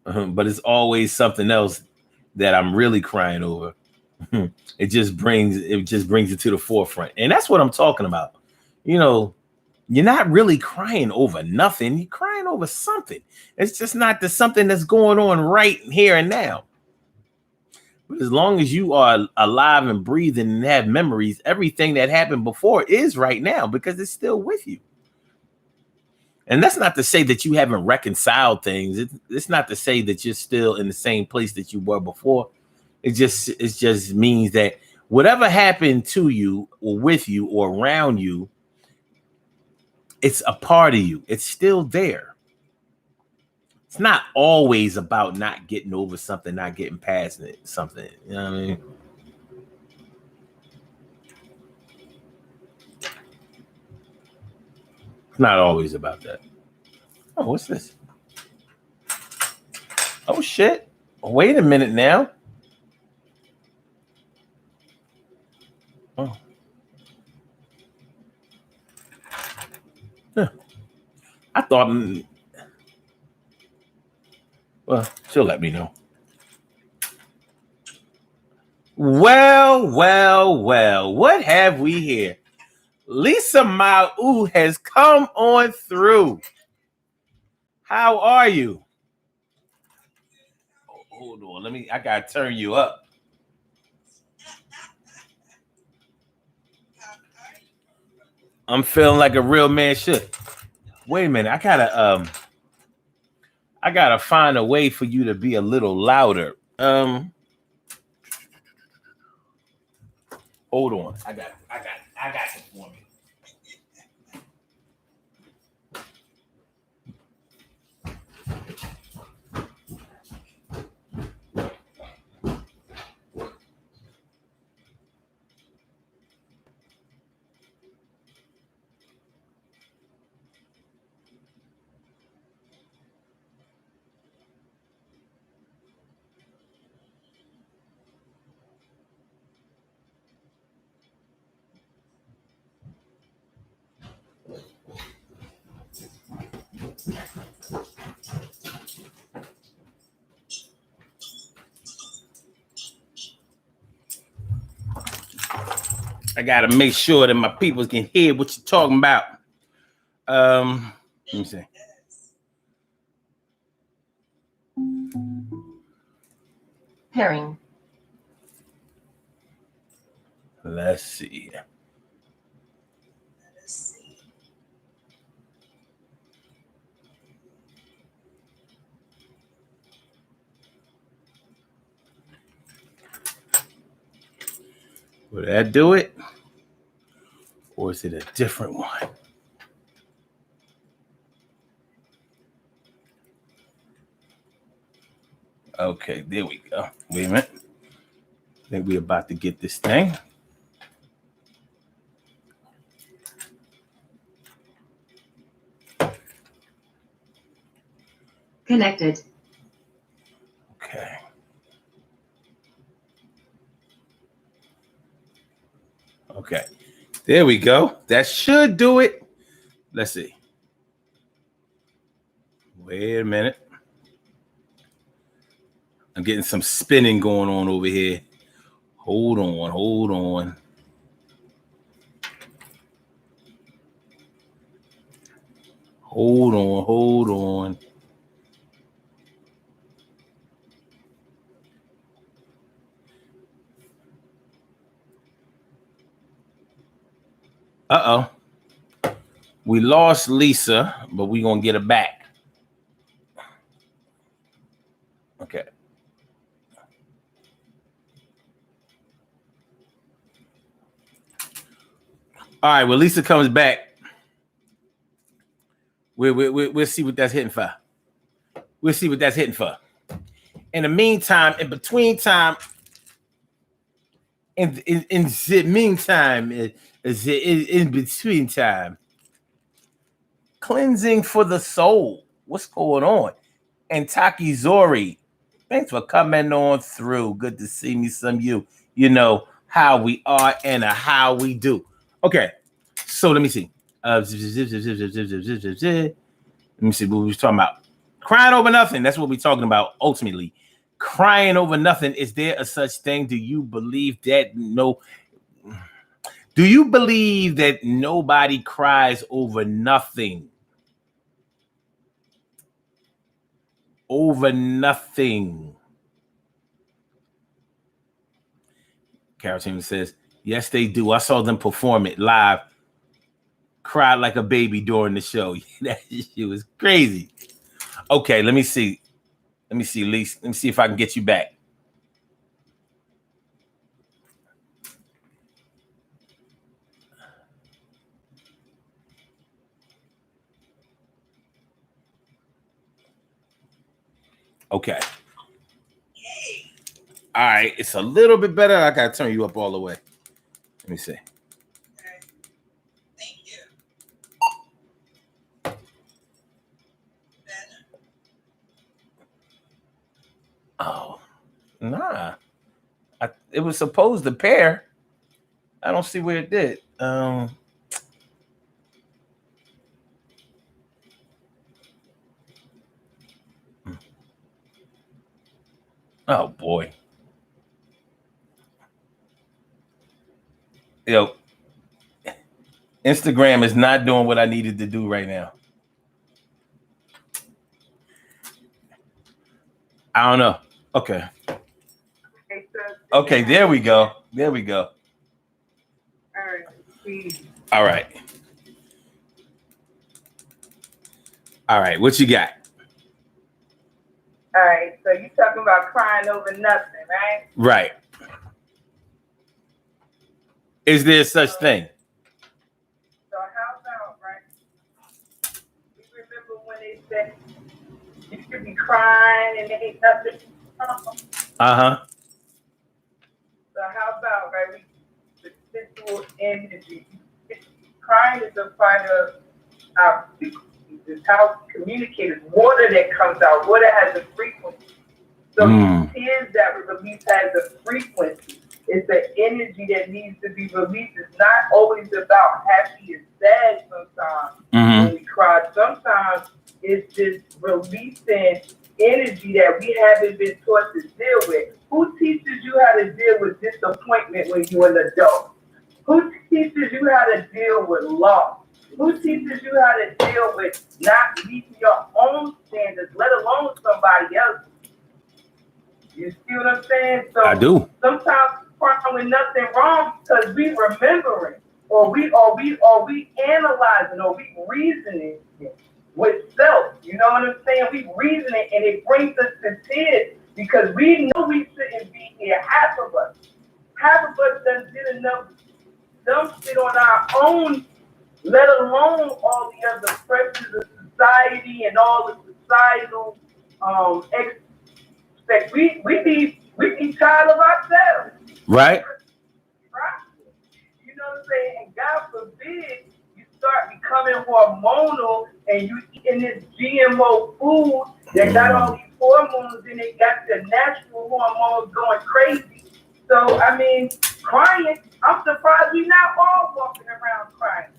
but it's always something else that I'm really crying over. It just brings it to the forefront. And that's what I'm talking about. You know, you're not really crying over nothing. You're crying over something. It's just not the something that's going on right here and now. But as long as you are alive and breathing and have memories, everything that happened before is right now because it's still with you. And that's not to say that you haven't reconciled things. It's not to say that you're still in the same place that you were before. It just means that whatever happened to you or with you or around you, it's a part of you. It's still there. It's not always about not getting over something, not getting past it, something. You know what I mean? It's not always about that. Oh, what's this? Oh, shit. Wait a minute now. Oh. Huh. I thought, well, she'll let me know. Well, what have we here? Lisa Mau has come on through. How are you? Oh, hold on, I gotta turn you up. I'm feeling like a real man should. Wait a minute, I gotta find a way for you to be a little louder. Hold on. I got it for me. I gotta make sure that my people can hear what you're talking about. Let me see. Pairing. Let's see. Will that do it? Or is it a different one? Okay, there we go. Wait a minute. I think we're about to get this thing. Connected. Okay. Okay. There we go. That should do it. Let's see. Wait a minute. I'm getting some spinning going on over here. Hold on. Hold on. Uh-oh. We lost Lisa, but we're going to get her back. Okay. All right, when Lisa comes back, we'll see what that's hitting for. We'll see what that's hitting for. In the meantime, in between time, in the meantime, in between time, cleansing for the soul. What's going on? And Taki Zori, thanks for coming on through. Good to see me, some of you. You know how we are and how we do. Okay, so let me see. Let me see what we were talking about. Crying over nothing. That's what we're talking about ultimately. Crying over nothing. Is there a such thing? Do you believe that? No. Do you believe that nobody cries over nothing? Over nothing. Carol Team says, yes, they do. I saw them perform it live. Cried like a baby during the show. That shit was crazy. Okay, let me see. Let me see, Lise. Let me see if I can get you back. Okay. All right. It's a little bit better. I got to turn you up all the way. Let me see. Thank you. Oh, nah. It was supposed to pair. I don't see where it did. Oh boy. Yo, Instagram is not doing what I needed to do right now. I don't know. Okay. Okay, there we go. There we go. All right. All right. What you got? All right, so you talking about crying over nothing, right? Right. Is there such thing? So how about, right? You remember when they said you should be crying and there ain't nothing? Uh-huh. So how about, right, the sensual energy? Crying is a part of our frequency. It's how we communicate. It's water that comes out. Water has a frequency. So tears that we release has a frequency. It's the energy that needs to be released. It's not always about happy and sad sometimes when we cry. Sometimes it's just releasing energy that we haven't been taught to deal with. Who teaches you how to deal with disappointment when you're an adult? Who teaches you how to deal with loss? Who teaches you how to deal with not meeting your own standards, let alone somebody else's? You see what I'm saying? So I do. Sometimes we're with nothing wrong because we remembering, or we analyzing, or we reasoning with self. You know what I'm saying? We reasoning, and it brings us to tears because we know we shouldn't be here. Half of us done did enough dumb shit on our own, let alone all the other pressures of society and all the societal expect. We be tired of ourselves. Right. Right? You know what I'm saying? And God forbid you start becoming hormonal and you eating this GMO food that got all these hormones in it, got the natural hormones going crazy. So I mean, crying, I'm surprised we're not all walking around crying.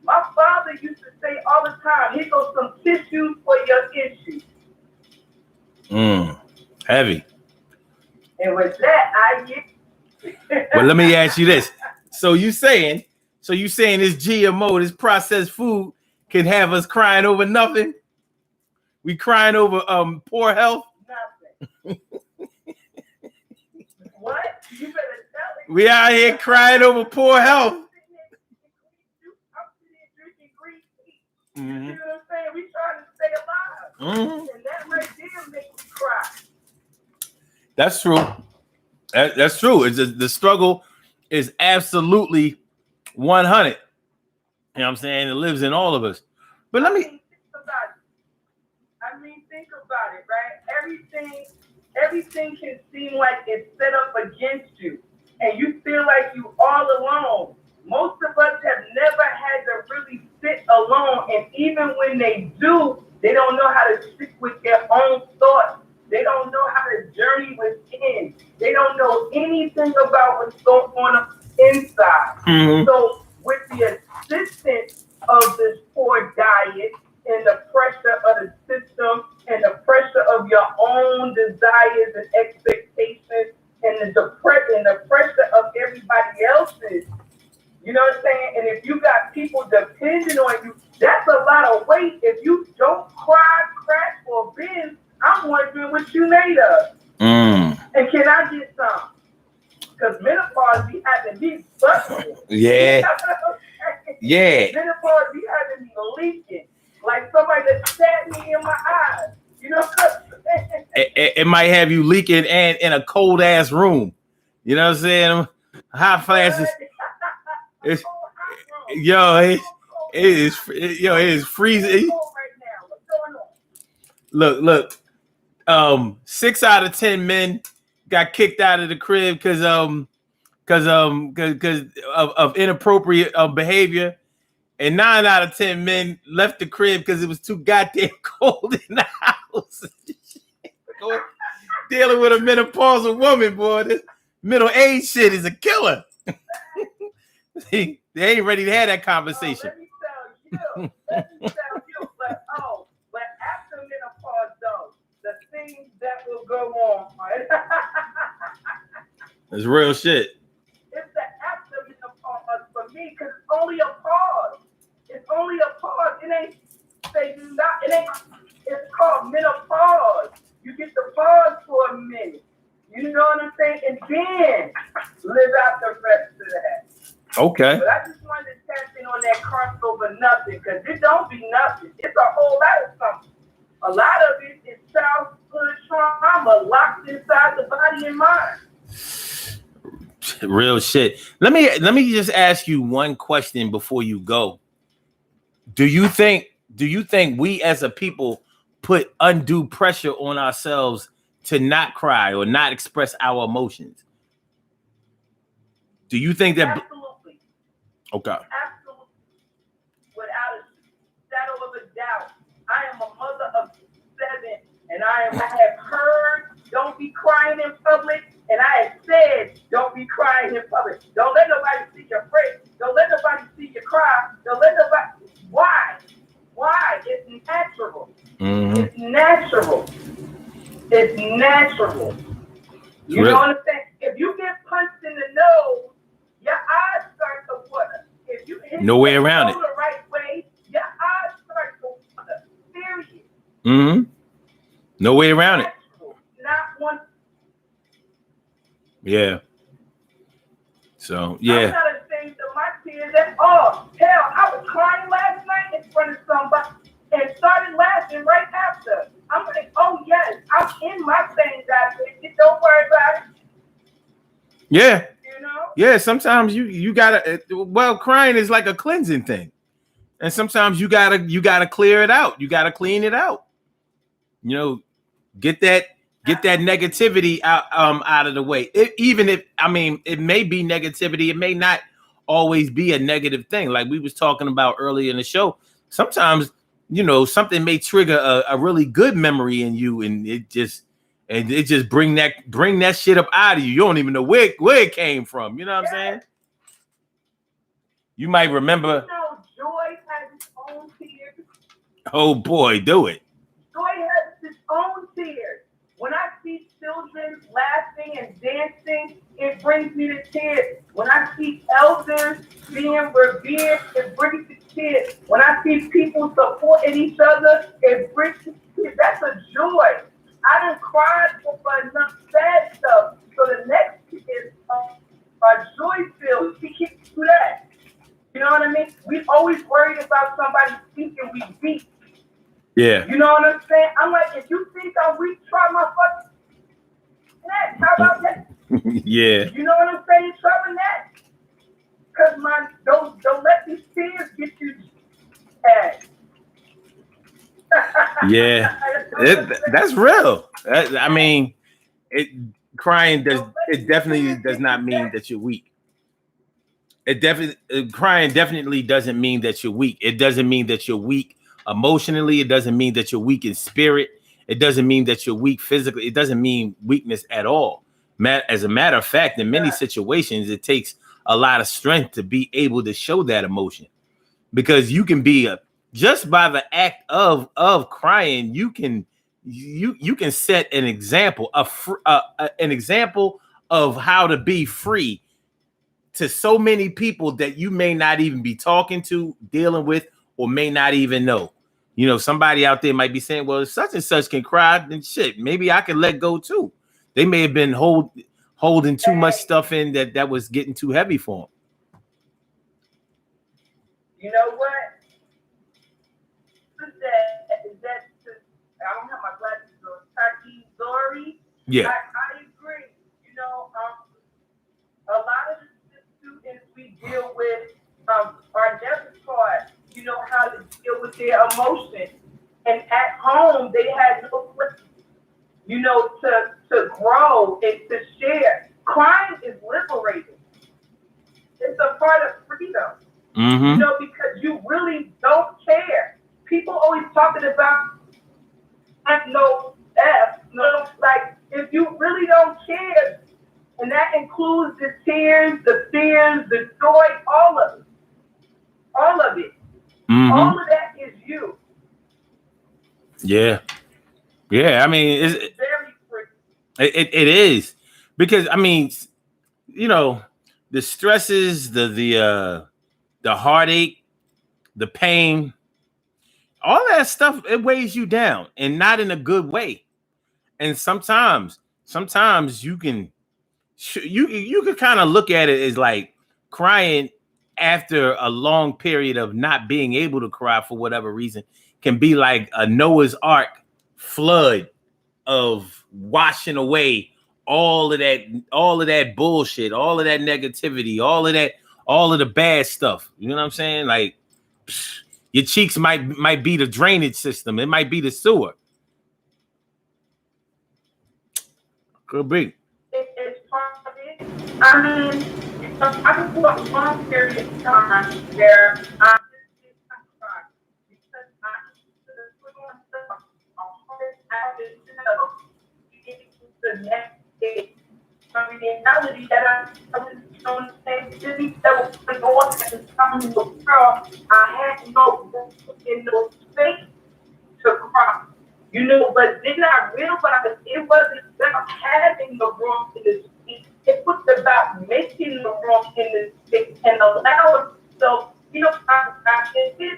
My father used to say all the time, here goes some tissues for your issues. Heavy. And with that, I get. But let me ask you this. So you saying this GMO, this processed food can have us crying over nothing? We crying over poor health? Nothing. What? You better tell me. We out here crying over poor health. I'm sitting here drinking green tea. You see what I'm saying? We trying to stay alive. And that right there makes me cry. That's true. That's true. It's just, the struggle is absolutely 100. You know what I'm saying? It lives in all of us. But let me. I I mean, think about it, right? Everything can seem like it's set up against you, and you feel like you all alone. Most of us have never had to really sit alone, and even when they do, they don't know how to sit with their own thoughts. They don't know how to journey within. They don't know anything about what's going on inside. Mhm. So, with the assistance of this poor diet and the pressure of the system and the pressure of your own desires and expectations and the pressure of everybody else's, you know what I'm saying? And if you got people depending on you, that's a lot of weight. If you don't cry, crack, or bend, I'm wondering what you made of. And can I get some? Because menopause be having me buzzing. Yeah. Yeah. Menopause be having me leaking. Like somebody that stabbed me in my eyes. You know what I'm saying? It might have you leaking and in a cold ass room. You know what I'm saying? Hot flashes. It's, it is freezing. Look. 6 out of 10 men got kicked out of the crib because of inappropriate behavior, and 9 out of 10 men left the crib because it was too goddamn cold in the house. Dealing with a menopausal woman, boy, this middle age shit is a killer. They ain't ready to have that conversation. Let me tell you, but after menopause though, the things that will go on, right? It's real shit. It's the after menopause for me, because it's only a pause. It's only a pause. It ain't it's called menopause. You get the pause for a minute. You know what I'm saying? And then live out the rest of that. Okay. But I just wanted to tap in on that crossover nothing, because it don't be nothing. It's a whole lot of something. A lot of it is childhood trauma locked inside the body and mind. Real shit. Let me just ask you one question before you go. Do you think we as a people put undue pressure on ourselves to not cry or not express our emotions? Do you think that? Absolutely. Okay. Absolutely. Without a shadow of a doubt. I am a mother of 7, and I have heard don't be crying in public, and I have said don't be crying in public. Don't let nobody see your face. Don't let nobody see you cry. Don't let nobody. Why? Why? It's natural. Mm-hmm. It's natural. It's natural. You know what I'm saying? If you get punched in the nose, your eyes start to water. If you hit no way around it the right way, your eyes start to water. Period. Mm-hmm. No way around it. Not one. Yeah. So yeah. I'm not ashamed of my tears at all. Hell, I was crying last night in front of somebody and started laughing right after. I'm like, oh yes, I'm in my same dimension. Don't worry about it. Yeah. You know? Yeah, sometimes you gotta. Well, crying is like a cleansing thing, and sometimes you gotta clear it out. You gotta clean it out. You know, get that negativity out of the way. Even if it may be negativity, it may not always be a negative thing. Like we was talking about earlier in the show. Sometimes something may trigger a really good memory in you, and it just bring that shit up out of you. You don't even know where it came from. You know what I'm saying? You might remember. Joy has its own tears. Oh boy, do it. Joy has its own tears. When I see children laughing and dancing, it brings me to tears. When I see elders being revered, it brings me to tears. When I see people supporting each other, it brings me to tears. That's a joy. I done cried for enough sad stuff. So the next is a joy-filled. We can't do that. You know what I mean? We always worried about somebody thinking we weak. Yeah. You know what I'm saying? I'm like, if you think I'm weak, try my fucking neck. How about that? Yeah. You know what I'm saying? Try my neck. Because don't let these tears get you. Yeah. That's real. I mean, crying definitely does not mean that you're weak. Crying definitely doesn't mean that you're weak. It doesn't mean that you're weak emotionally. It doesn't mean that you're weak in spirit. It doesn't mean that you're weak physically. It doesn't mean weakness at all. As a matter of fact, in many situations, it takes a lot of strength to be able to show that emotion, because you can be just by the act of crying, you can set an example, an example of how to be free to so many people that you may not even be talking to, dealing with, or may not even know. You know, somebody out there might be saying, well, if such and such can cry, then shit, maybe I can let go too. They may have been holding too much stuff in that was getting too heavy for them. You know what? Is that I don't have my glasses on. Taki Zori. Yeah. I agree. You know, a lot of the students we deal with are never taught, you know, how to deal with their emotions. And at home, they had no place, you know, to grow and to share. Crying is liberating. It's a part of freedom. Mm-hmm. You know, because you really don't care. People always talking about no F, no, like if you really don't care, and that includes the tears, the fears, the joy, all of it. All of it. Mm-hmm. All of that is you. Yeah. Yeah. I mean, it's very free. It is, because I mean, you know, the stresses, the heartache, the pain, all that stuff, it weighs you down, and not in a good way. And sometimes you can kind of look at it as like crying after a long period of not being able to cry for whatever reason can be like a Noah's Ark flood of washing away all of that bullshit, all of that negativity, all of the bad stuff. You know what I'm saying? Like, your cheeks might be the drainage system. It might be the sewer. Could be. It's part of it. I mean, I can go a long period of time where I'm just crying because I put myself a hard out the next day. I mean, the reality that I was on the same city that was going on at the time in the world, I had no room in no space to cry. You know, but then I realized it wasn't about having the room in the space. It was about making the room in the space and allowing yourself, you know, I did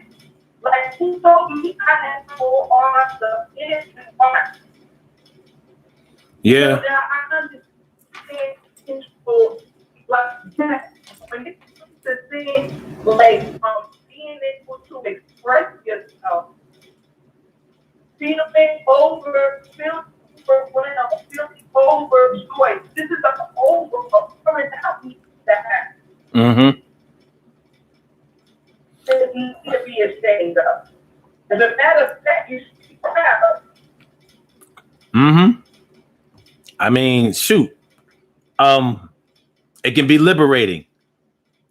like who told me I had to go on the innocent part. Yeah. You know, now I understand people like that. When it comes to things like being able to express yourself, feeling overwhelmed, feeling overjoyed. This is an coming out that Mm-hmm. there's nothing to be ashamed of. As a matter of fact, you should be proud of. Mm-hmm. I mean, shoot. It can be liberating.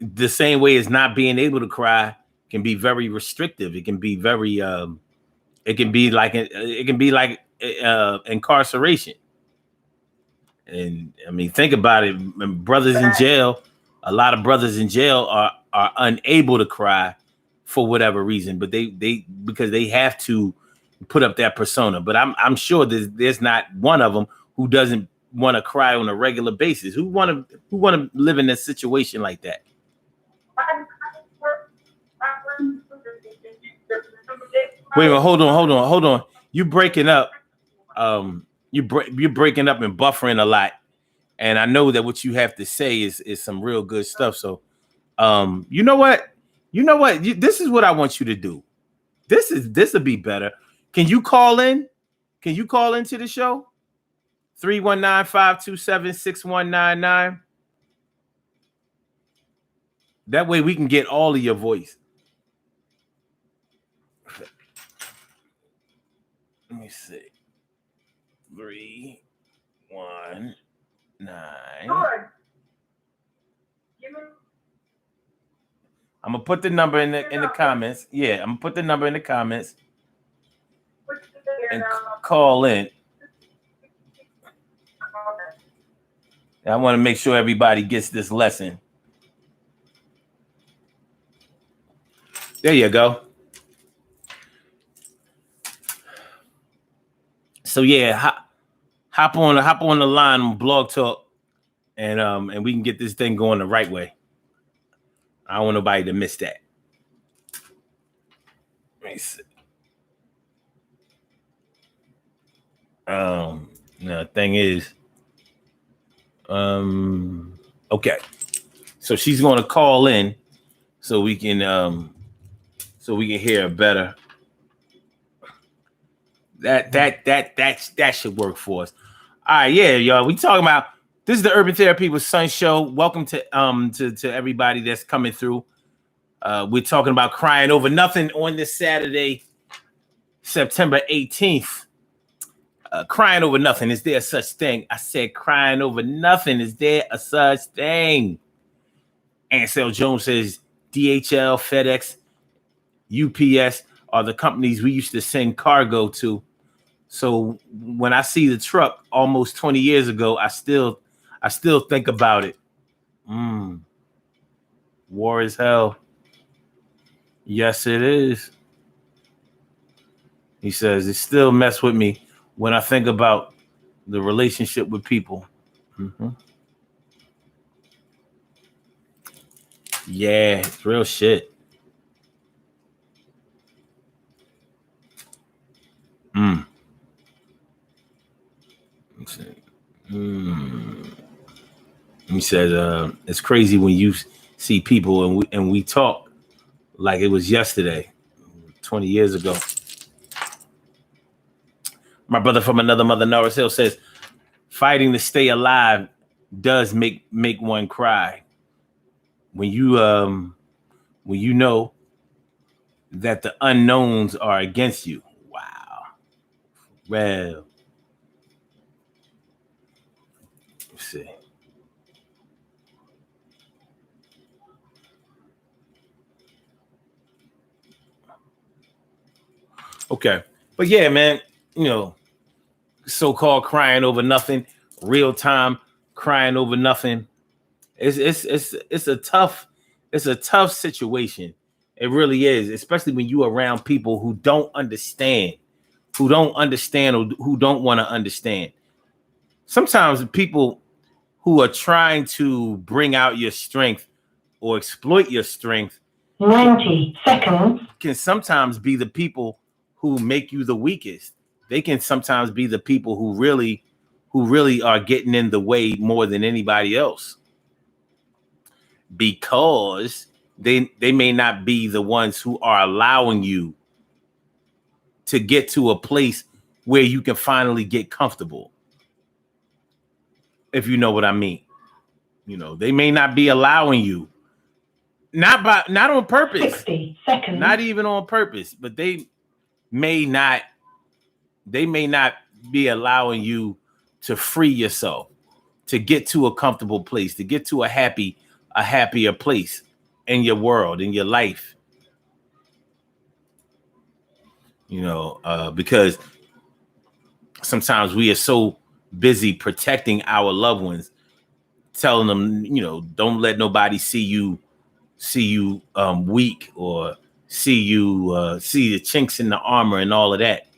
The same way as not being able to cry can be very restrictive. It can be very it can be like incarceration. And I mean, think about it. Brothers in jail, a lot of brothers in jail are unable to cry for whatever reason, but they because they have to put up that persona. But I'm sure there's not one of them who doesn't want to cry on a regular basis. Who want to live in a situation like that? Wait a minute, hold on. You breaking up. You're breaking up and buffering a lot. And I know that what you have to say is some real good stuff. So, you know what? This is what I want you to do. This will be better. Can you call in? Can you call into the show? 319-527-6199. That way we can get all of your voice. me see. 319. George, give me. I'm gonna put the number in the comments. Yeah, I'm gonna put the number in the comments and call in. I want to make sure everybody gets this lesson. There you go. So yeah, hop on the line on Blog Talk, and we can get this thing going the right way. I don't want nobody to miss that. Let me see. The thing is, okay. So she's gonna call in so we can hear better. That should work for us. All right, yeah, y'all. We talking about this is the Urban Therapy with Sun show. Welcome to everybody that's coming through. We're talking about crying over nothing on this Saturday, September 18th. Crying over nothing. Is there a such thing? I said crying over nothing. Is there a such thing? Ansel Jones says DHL, FedEx, UPS are the companies we used to send cargo to. So when I see the truck almost 20 years ago, I still think about it. War is hell. Yes, it is. He says it still mess with me when I think about the relationship with people. Yeah, it's real shit. He said it's crazy when you see people and we talk like it was yesterday, 20 years ago. My brother from another mother, Norris Hill, says fighting to stay alive does make one cry. When you know that the unknowns are against you. Wow. Well, let's see. Okay. But yeah, man, so-called crying over nothing, real time crying over nothing. It's a tough situation. It really is, especially when you're around people who don't understand or who don't want to understand. Sometimes people who are trying to bring out your strength or exploit your strength 90 seconds can sometimes be the people who make you the weakest. They can sometimes be the people who really are getting in the way more than anybody else, because they may not be the ones who are allowing you to get to a place where you can finally get comfortable. If you know what I mean. They may not be allowing you, not on purpose, 60 seconds, not even on purpose, but they may not be allowing you to free yourself, to get to a comfortable place, to get to a happier place in your world, in your life. Because sometimes we are so busy protecting our loved ones, telling them, don't let nobody see you weak, or see the chinks in the armor and all of that.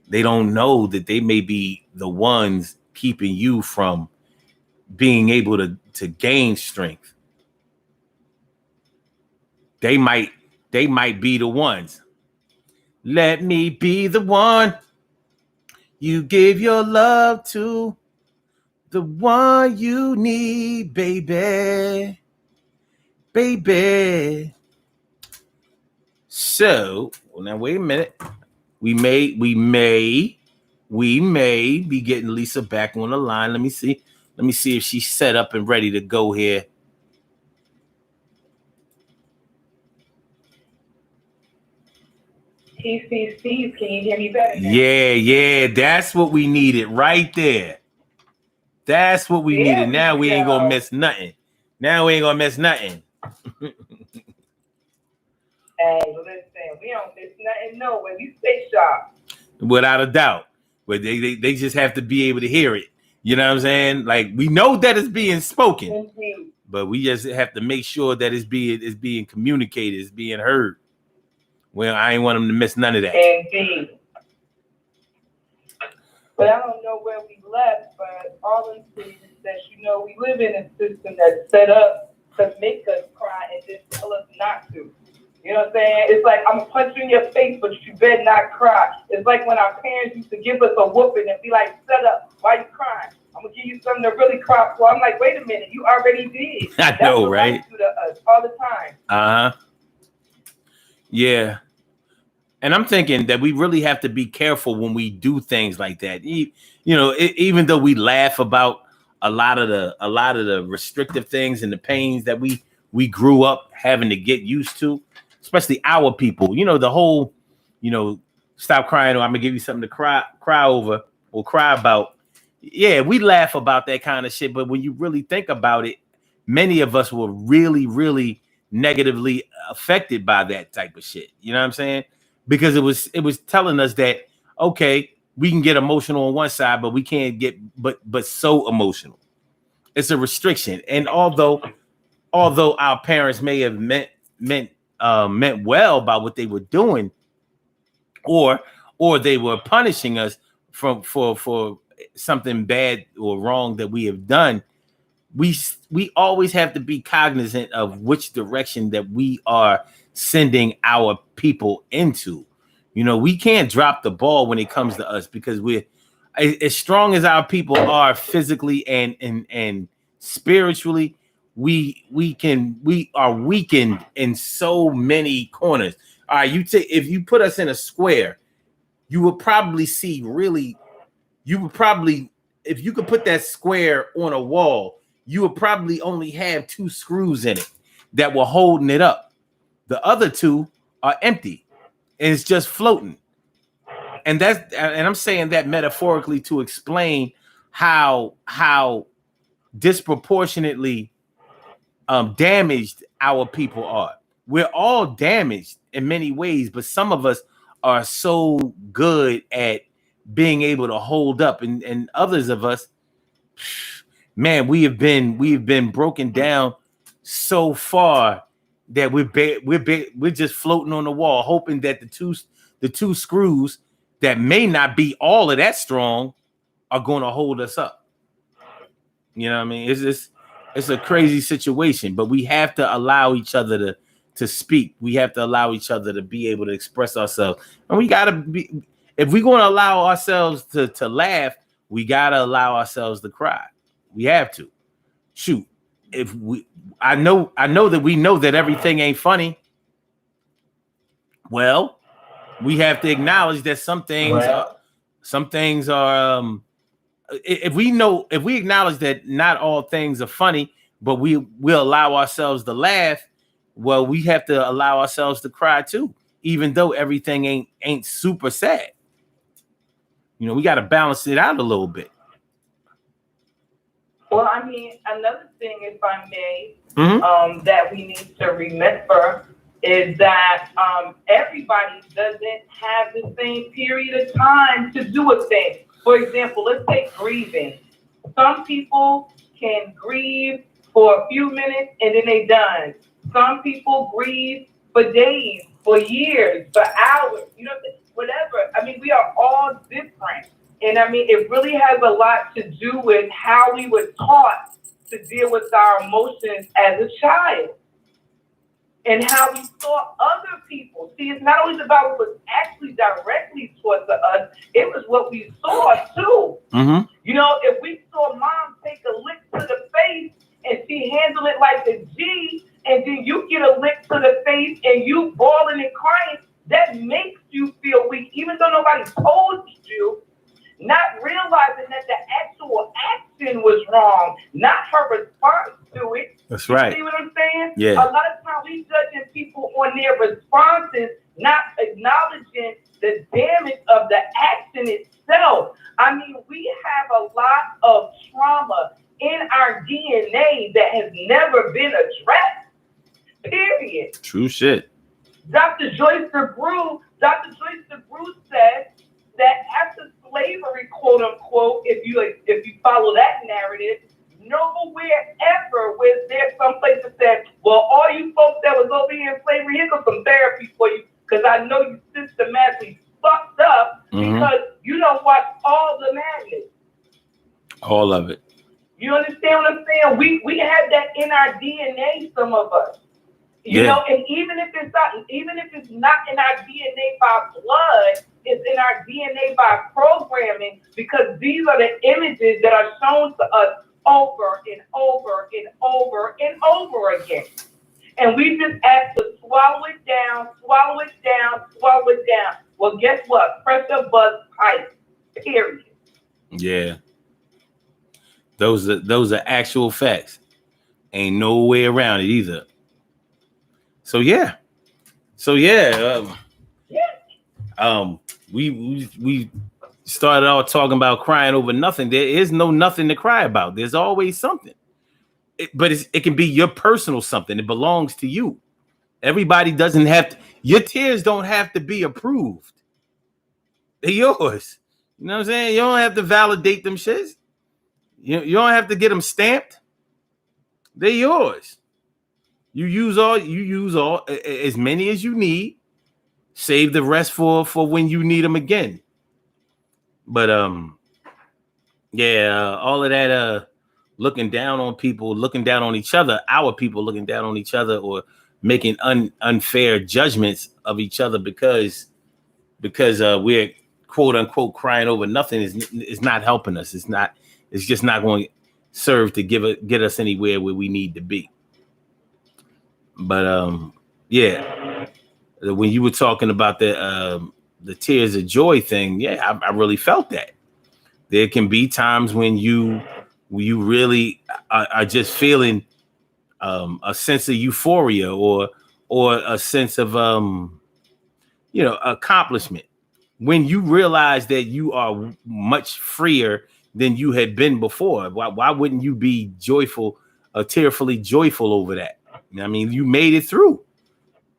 They don't know that they may be the ones keeping you from being able to gain strength. They might be the ones. Let me be the one you give your love to, the one you need, baby. So, now wait a minute. We may be getting Lisa back on the line. Let me see if she's set up and ready to go here. Peace. Can you hear me better now? Yeah, that's what we needed right there. That's what we needed. Now we ain't gonna miss nothing. Hey, listen, we don't miss nothing. No, when we stay sharp. Without a doubt. But they just have to be able to hear it. You know what I'm saying? Like, we know that it's being spoken, Indeed. but we just have to make sure that it's being communicated, it's being heard. Well, I ain't want them to miss none of that. Indeed. But I don't know where we left, but all I'm saying is that, we live in a system that's set up to make us cry and just tell us not to. You know what I'm saying? It's like, I'm punching in your face, but you better not cry. It's like when our parents used to give us a whooping and be like, shut up, why you crying? I'm going to give you something to really cry for. I'm like, wait a minute, you already did. I know, right? That's what to us all the time. Uh-huh. Yeah. And I'm thinking that we really have to be careful when we do things like that. Even though we laugh about a lot of the restrictive things and the pains that we grew up having to get used to, especially our people. The whole, stop crying or I'm gonna give you something to cry over or cry about. Yeah, we laugh about that kind of shit, but when you really think about it, many of us were really, really negatively affected by that type of shit. You know what I'm saying? Because it was telling us that, okay, we can get emotional on one side, but we can't get but so emotional. It's a restriction. And although our parents may have meant well by what they were doing, or they were punishing us for something bad or wrong that we have done, we always have to be cognizant of which direction that we are sending our people into. We can't drop the ball when it comes to us, because we're as strong as our people are physically and spiritually. We are weakened in so many corners. All right, if you put us in a square, you would probably see if you could put that square on a wall, you would probably only have 2 screws in it that were holding it up. The other 2 are empty and it's just floating. And I'm saying that metaphorically to explain how disproportionately damaged our people are. We're all damaged in many ways, but some of us are so good at being able to hold up, and others of us, man, we have been broken down so far that we're just floating on the wall, hoping that the two screws that may not be all of that strong are going to hold us up. You know what I mean? It's a crazy situation, but we have to allow each other to speak. We have to allow each other to be able to express ourselves, and we gotta be. If we're going to allow ourselves to laugh, we gotta allow ourselves to cry. We have to. Shoot, I know that we know that everything ain't funny. Well, we have to acknowledge that some things are. If we acknowledge that not all things are funny, but we'll allow ourselves to laugh, well, we have to allow ourselves to cry too, even though everything ain't super sad. We got to balance it out a little bit. Well, I mean, another thing, if I may, that we need to remember is that everybody doesn't have the same period of time to do a thing. For example, let's take grieving. Some people can grieve for a few minutes and then they're done. Some people grieve for days, for years, for hours, whatever. I mean, we are all different. And I mean, it really has a lot to do with how we were taught to deal with our emotions as a child and how we saw other people. See, it's not always about what was actually directly taught to us. It was what we saw too. Mm-hmm. If we saw mom take a lick to the face and she handled it like a G, and then you get a lick to the face and you bawling and crying, that makes you feel weak, even though nobody told you, not realizing that the actual action was wrong, not her response to it. That's right. You see what I'm saying? Yeah. A lot of times we judging people on their responses, not acknowledging damage of the action itself. I mean, we have a lot of trauma in our DNA that has never been addressed. Period. True shit. Dr. Joyce DeBrew said that after slavery, quote unquote, if you follow that narrative, nowhere ever was there someplace that said, well, all you folks that was over here in slavery, here goes some therapy for you, because I know you systematically fucked up because you don't watch all the madness. All of it. You understand what I'm saying? We have that in our DNA, some of us. You know, and even if it's not in our DNA by blood, it's in our DNA by programming, because these are the images that are shown to us over and over and over and over again. And we just have to swallow it down. Well, guess what? Pressure bust pipe. Period. Yeah. Those are actual facts. Ain't no way around it either. So yeah. We started out talking about crying over nothing. There is no nothing to cry about. There's always something. But it can be your personal something. It belongs to you. Everybody doesn't have to. Your tears don't have to be approved. They're yours. You know what I'm saying? You don't have to validate them shits. You don't have to get them stamped. They're yours. You use all as many as you need. Save the rest for when you need them again. But all of that looking down on people, looking down on each other, our people looking down on each other, or making unfair judgments of each other because we're quote unquote crying over nothing is not helping us. It's just not going to serve to get us anywhere where we need to be. But when you were talking about the tears of joy thing, I really felt that. There can be times when you really are just feeling a sense of euphoria or a sense of accomplishment, when you realize that you are much freer than you had been before. Why wouldn't you be joyful, tearfully joyful over that? I mean, you made it through.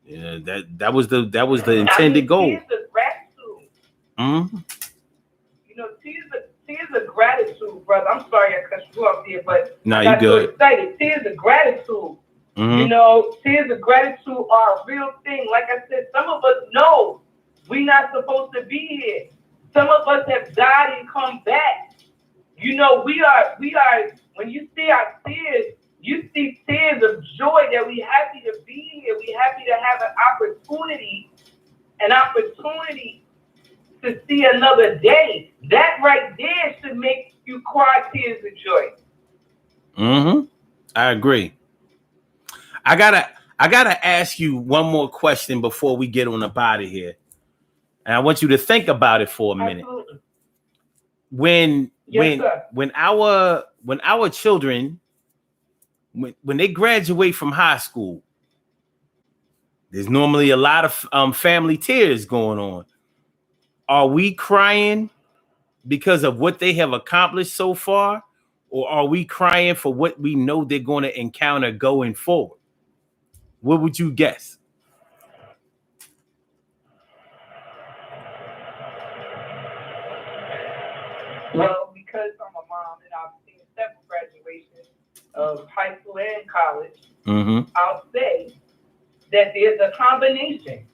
Yeah, that was the intended goal. Tears of gratitude. Mm-hmm. You know, tears of gratitude, brother. I'm sorry I cut you off here, but no, I you got good. so excited. Tears of gratitude. Mm-hmm. You know, tears of gratitude are a real thing. Like I said, some of us know we're not supposed to be here. Some of us have died and come back. You know, we are. When you see our tears, you see tears of joy that we happy to be here. We happy to have an opportunity to see another day. That right there should make you cry tears of joy. Mm-hmm. I agree. I gotta ask you one more question before we get on up out of here, and I want you to think about it for a minute. Absolutely. When our children when they graduate from high school, there's normally a lot of family tears going on. Are we crying because of what they have accomplished so far, or are we crying for what we know they're going to encounter going forward? What would you guess? Well, because I'm a mom and I've seen several graduations of high school and college, I'll say that there's a combination.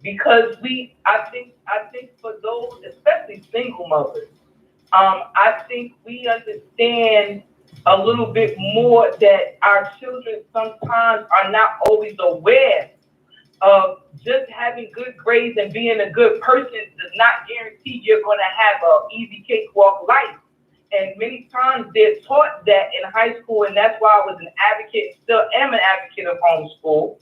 Because I think for those, especially single mothers, I think we understand a little bit more that our children sometimes are not always aware of just having good grades and being a good person does not guarantee you're going to have an easy cakewalk life. And many times they're taught that in high school, and that's why I was an advocate, still am an advocate of homeschool,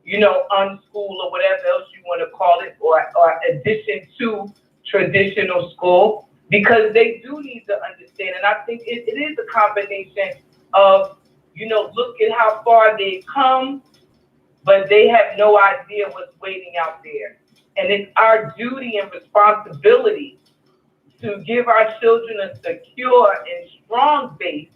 you know, unschool or whatever else you want to call it, or addition to traditional school, because they do need to understand. And I think it is a combination of, you know, look at how far they've come, but they have no idea what's waiting out there. And it's our duty and responsibility to give our children a secure and strong base,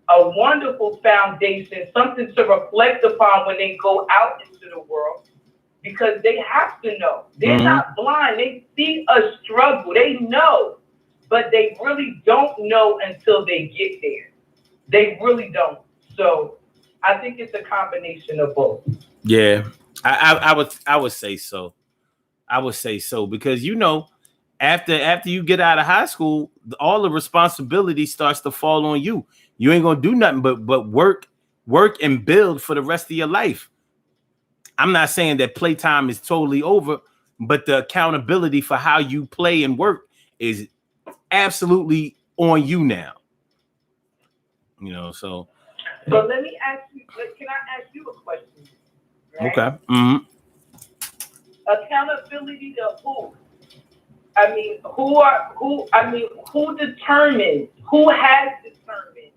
a wonderful foundation, something to reflect upon when they go out into the world, because they have to know. They're not blind. They see a struggle. They know, but they really don't know until they get there. They really don't. So I think it's a combination of both. Yeah, I would say so. I would say so because after you get out of high school, all the responsibility starts to fall on you. You ain't gonna do nothing but work and build for the rest of your life. I'm not saying that playtime is totally over, but the accountability for how you play and work is absolutely on you now. So let me ask you, can I ask you a question? Right? Okay. Accountability to who? I mean, who determines, who has determined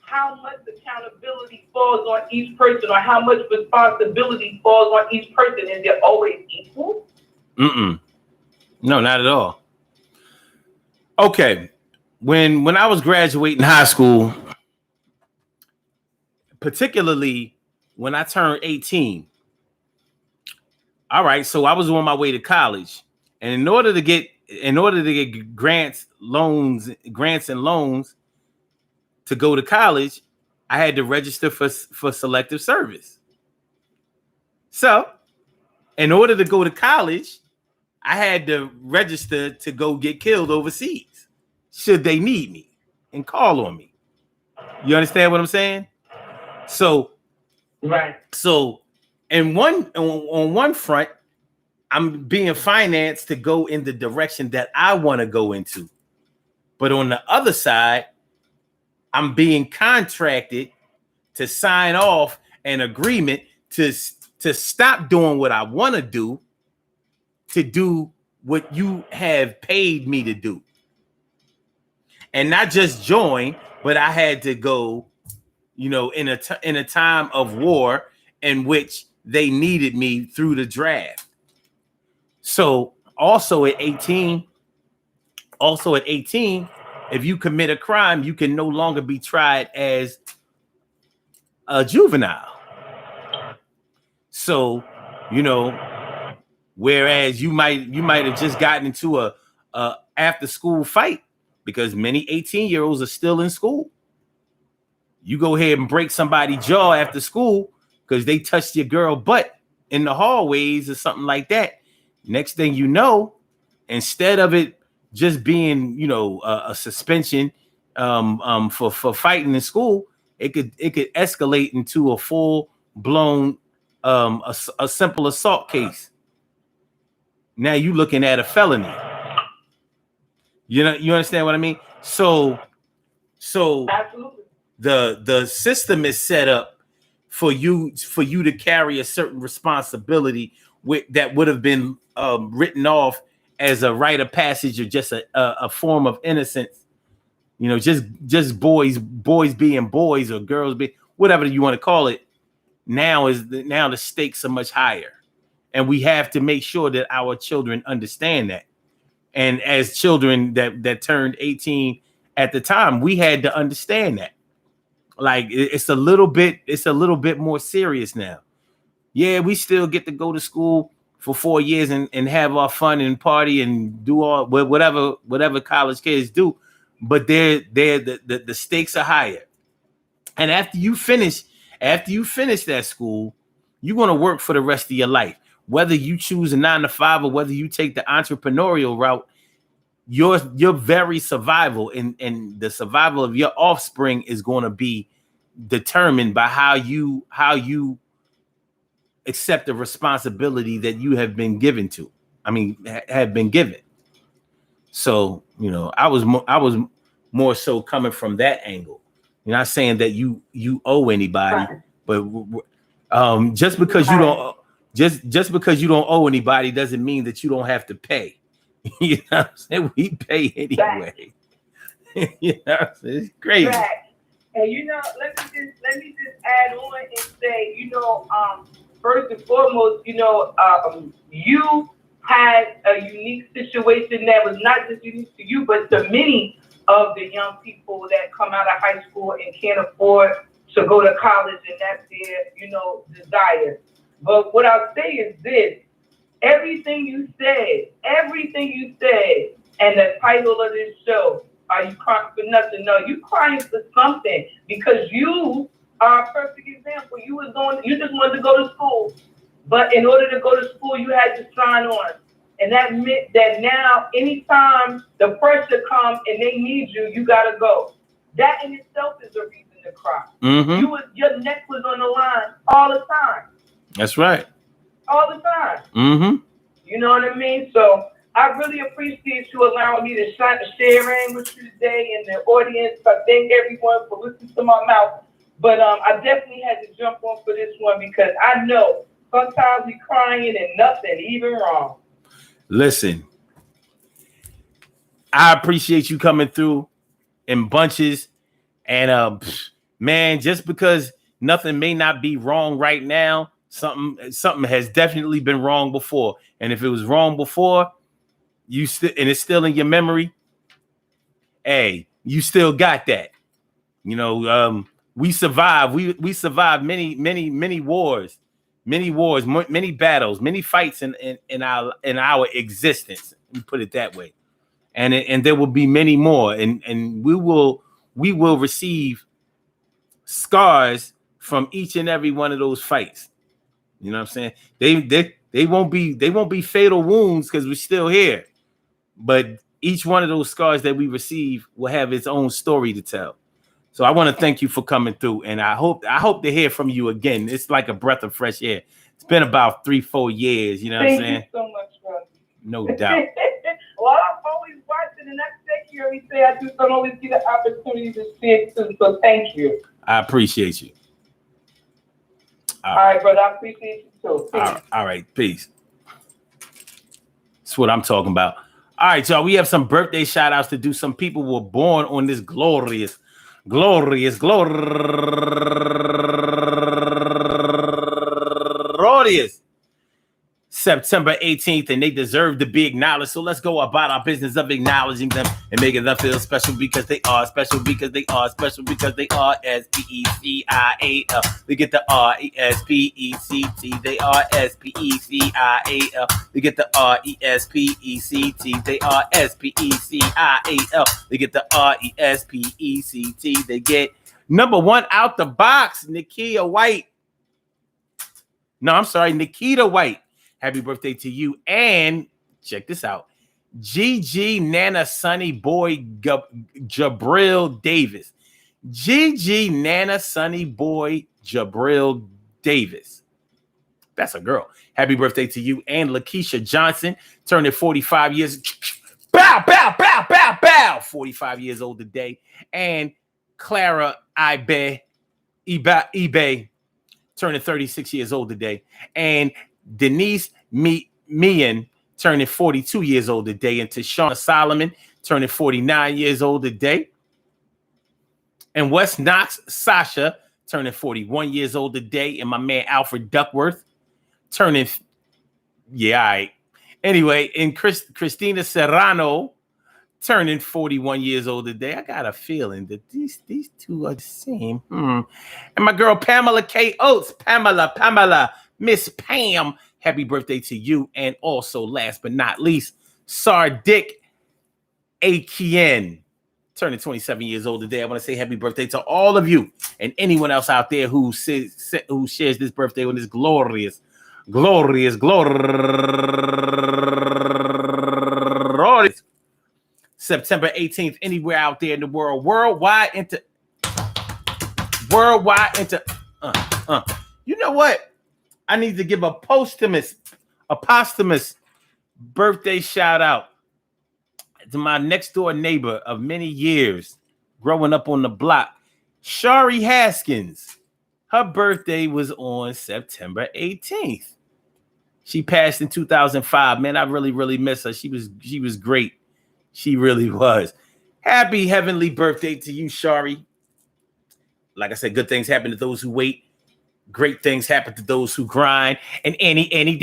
how much accountability falls on each person or how much responsibility falls on each person? Is it always equal? No, not at all. Okay. When I was graduating high school, particularly when I turned 18, all right, so I was on my way to college. And in order to get grants and loans to go to college, I had to register for selective service. So, in order to go to college, I had to register to go get killed overseas, should they need me and call on me. You understand what I'm saying? So, right. So, on one front, I'm being financed to go in the direction that I want to go into. But on the other side, I'm being contracted to sign off an agreement to stop doing what I want to do what you have paid me to do. And not just join, but I had to go, in a time of war in which they needed me through the draft. So also at 18, if you commit a crime, you can no longer be tried as a juvenile. So, whereas you might have just gotten into a after school fight, because many 18-year-olds are still in school. You go ahead and break somebody's jaw after school because they touched your girl butt in the hallways or something like that. Next thing you know, instead of it just being, a suspension for fighting in school, it could escalate into a full blown a simple assault case. Now you looking at a felony. You understand what I mean? So Absolutely. The system is set up for you to carry a certain responsibility that would have been written off as a rite of passage or just a form of innocence. Just boys being boys or girls being whatever you want to call it. Now the stakes are much higher, and we have to make sure that our children understand that. And as children that turned 18 at the time, we had to understand that. Like it's a little bit more serious now. Yeah, we still get to go to school for 4 years and have our fun and party and do all whatever college kids do, but the stakes are higher. And after you finish that school, you're gonna work for the rest of your life. Whether you choose a 9-to-5 or whether you take the entrepreneurial route, your very survival and the survival of your offspring is going to be determined by how you accept the responsibility that you have been given. So I was more so coming from that angle. You're not saying that you owe anybody, but just because you don't just because you don't owe anybody doesn't mean that you don't have to pay. You know what I'm saying? We pay anyway. It's crazy. Right. And let me just add on and say, first and foremost, you had a unique situation that was not just unique to you, but to many of the young people that come out of high school and can't afford to go to college, and that's their, desire. But what I'll say is this: everything you said, and the title of this show, "Are You Crying for Nothing?" No, you crying for something, because you are a perfect example. You just wanted to go to school, but in order to go to school, you had to sign on. And that meant that now, anytime the pressure comes and they need you, you gotta go. That in itself is a reason to cry. Mm-hmm. Your neck was on the line all the time. That's right. All the time. Mm-hmm. You know what I mean? So I really appreciate you allowing me to share in with you today and the audience. I thank everyone for listening to my mouth. But I definitely had to jump on for this one, because I know sometimes we crying and nothing even wrong. Listen, I appreciate you coming through in bunches. And man, just because nothing may not be wrong right now, something has definitely been wrong before. And if it was wrong before, and it's still in your memory, hey, you still got that. We survived. We survived many wars, many battles, many fights in our existence. We put it that way, and there will be many more, and we will receive scars from each and every one of those fights. You know what I'm saying? They won't be fatal wounds because we're still here, but each one of those scars that we receive will have its own story to tell. So I want to thank you for coming through, and I hope to hear from you again. It's like a breath of fresh air. It's been about 3-4 years. You know what I'm saying? Thank you so much, brother. No doubt. Well, I'm always watching, and that's thank you every day. I just don't always get the opportunity to see it too. So thank you. I appreciate you. All right, brother. I appreciate you too. All right. Peace. That's what I'm talking about. All right, y'all. We have some birthday shout outs to do. Some people were born on this glorious September 18th, and they deserve to be acknowledged. So let's go about our business of acknowledging them and making them feel special, because they are special, because they are special, because they are SPECIAL. They get the RESPECT. They are SPECIAL. They get the RESPECT. They are SPECIAL. They get the RESPECT. They get number one out the box, Nikita White. No, I'm sorry, Nikita White. Happy birthday to you. And check this out. Gigi Nana Sunny Boy Jabril Davis. Gigi Nana Sunny Boy Jabril Davis. That's a girl. Happy birthday to you. And Lakeisha Johnson turning 45 years. Bow, bow, bow, bow, bow. 45 years old today. And Clara eBay turning 36 years old today. And Denise Meehan turning 42 years old today. And Tashana Solomon turning 49 years old today. And West Knox Sasha turning 41 years old today. And my man Alfred Duckworth turning, all right. Anyway, and Christina Serrano turning 41 years old today. I got a feeling that these two are the same. And my girl Pamela K. Oates, Pamela, Miss Pam, happy birthday to you. And also, last but not least, Sardik Akien, turning 27 years old today. I want to say happy birthday to all of you and anyone else out there who shares this birthday on this glorious September 18th, anywhere out there in the world, worldwide. You know what? I need to give a posthumous birthday shout out to my next door neighbor of many years growing up on the block, Shari Haskins. Her birthday was on September 18th. She passed in 2005. Man, I really miss her. She was great. She really was. Happy heavenly birthday to you, Shari. Like I said, good things happen to those who wait. Great things happen to those who grind, and anything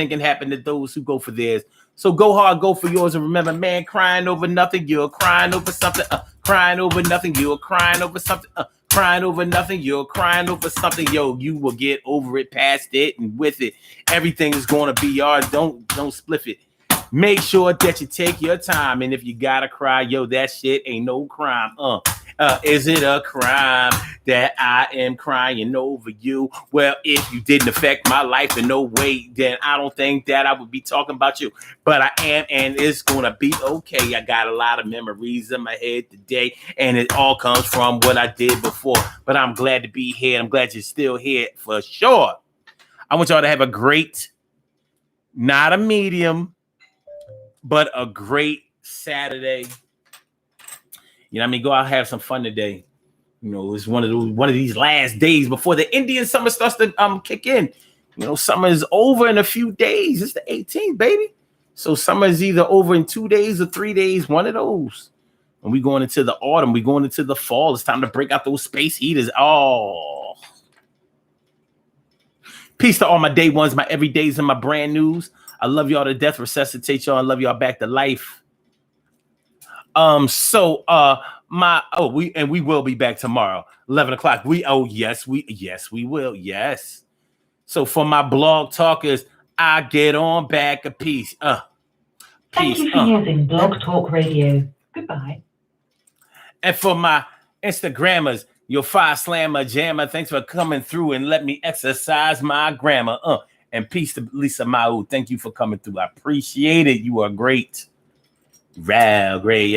can happen to those who go for theirs. So go hard, go for yours, and remember, man, crying over nothing, you're crying over something. Crying over nothing, you're crying over something. Crying over nothing, you're crying over something. Yo, you will get over it, past it, and with it. Everything is going to be yours. Don't spliff it. Make sure that you take your time, and if you gotta cry, yo, that shit ain't no crime. Is it a crime that I am crying over you? Well, if you didn't affect my life in no way, then I don't think that I would be talking about you. But I am, and it's gonna be okay. I got a lot of memories in my head today, and it all comes from what I did before. But I'm glad to be here. I'm glad you're still here for sure. I want y'all to have a great, not a medium, but a great Saturday. You know what I mean? Go out and have some fun today. You know, it's one of these last days before the Indian summer starts to kick in. You know, summer is over in a few days. It's the 18th, baby. So summer is either over in 2 days or 3 days, one of those. And we going into the autumn. We going into the fall. It's time to break out those space heaters. Oh. Peace to all my day ones, my everydays, and my brand news. I love y'all to death. Resuscitate y'all and love y'all back to life. We will be back tomorrow, 11 o'clock. Yes, we will. Yes. So for my blog talkers, I get on back a piece. Thank you for using Blog Talk Radio. Goodbye. And for my Instagrammers, your fire slammer jammer, thanks for coming through and let me exercise my grammar. And peace to Lisa Mau. Thank you for coming through. I appreciate it. You are great. Real great.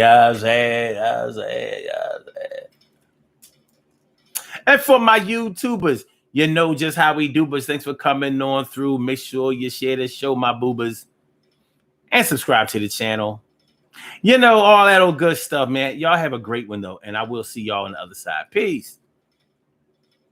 And for my YouTubers, you know just how we do, but thanks for coming on through. Make sure you share the show, my boobers, and subscribe to the channel. You know, all that old good stuff, man. Y'all have a great one, though, and I will see y'all on the other side. Peace.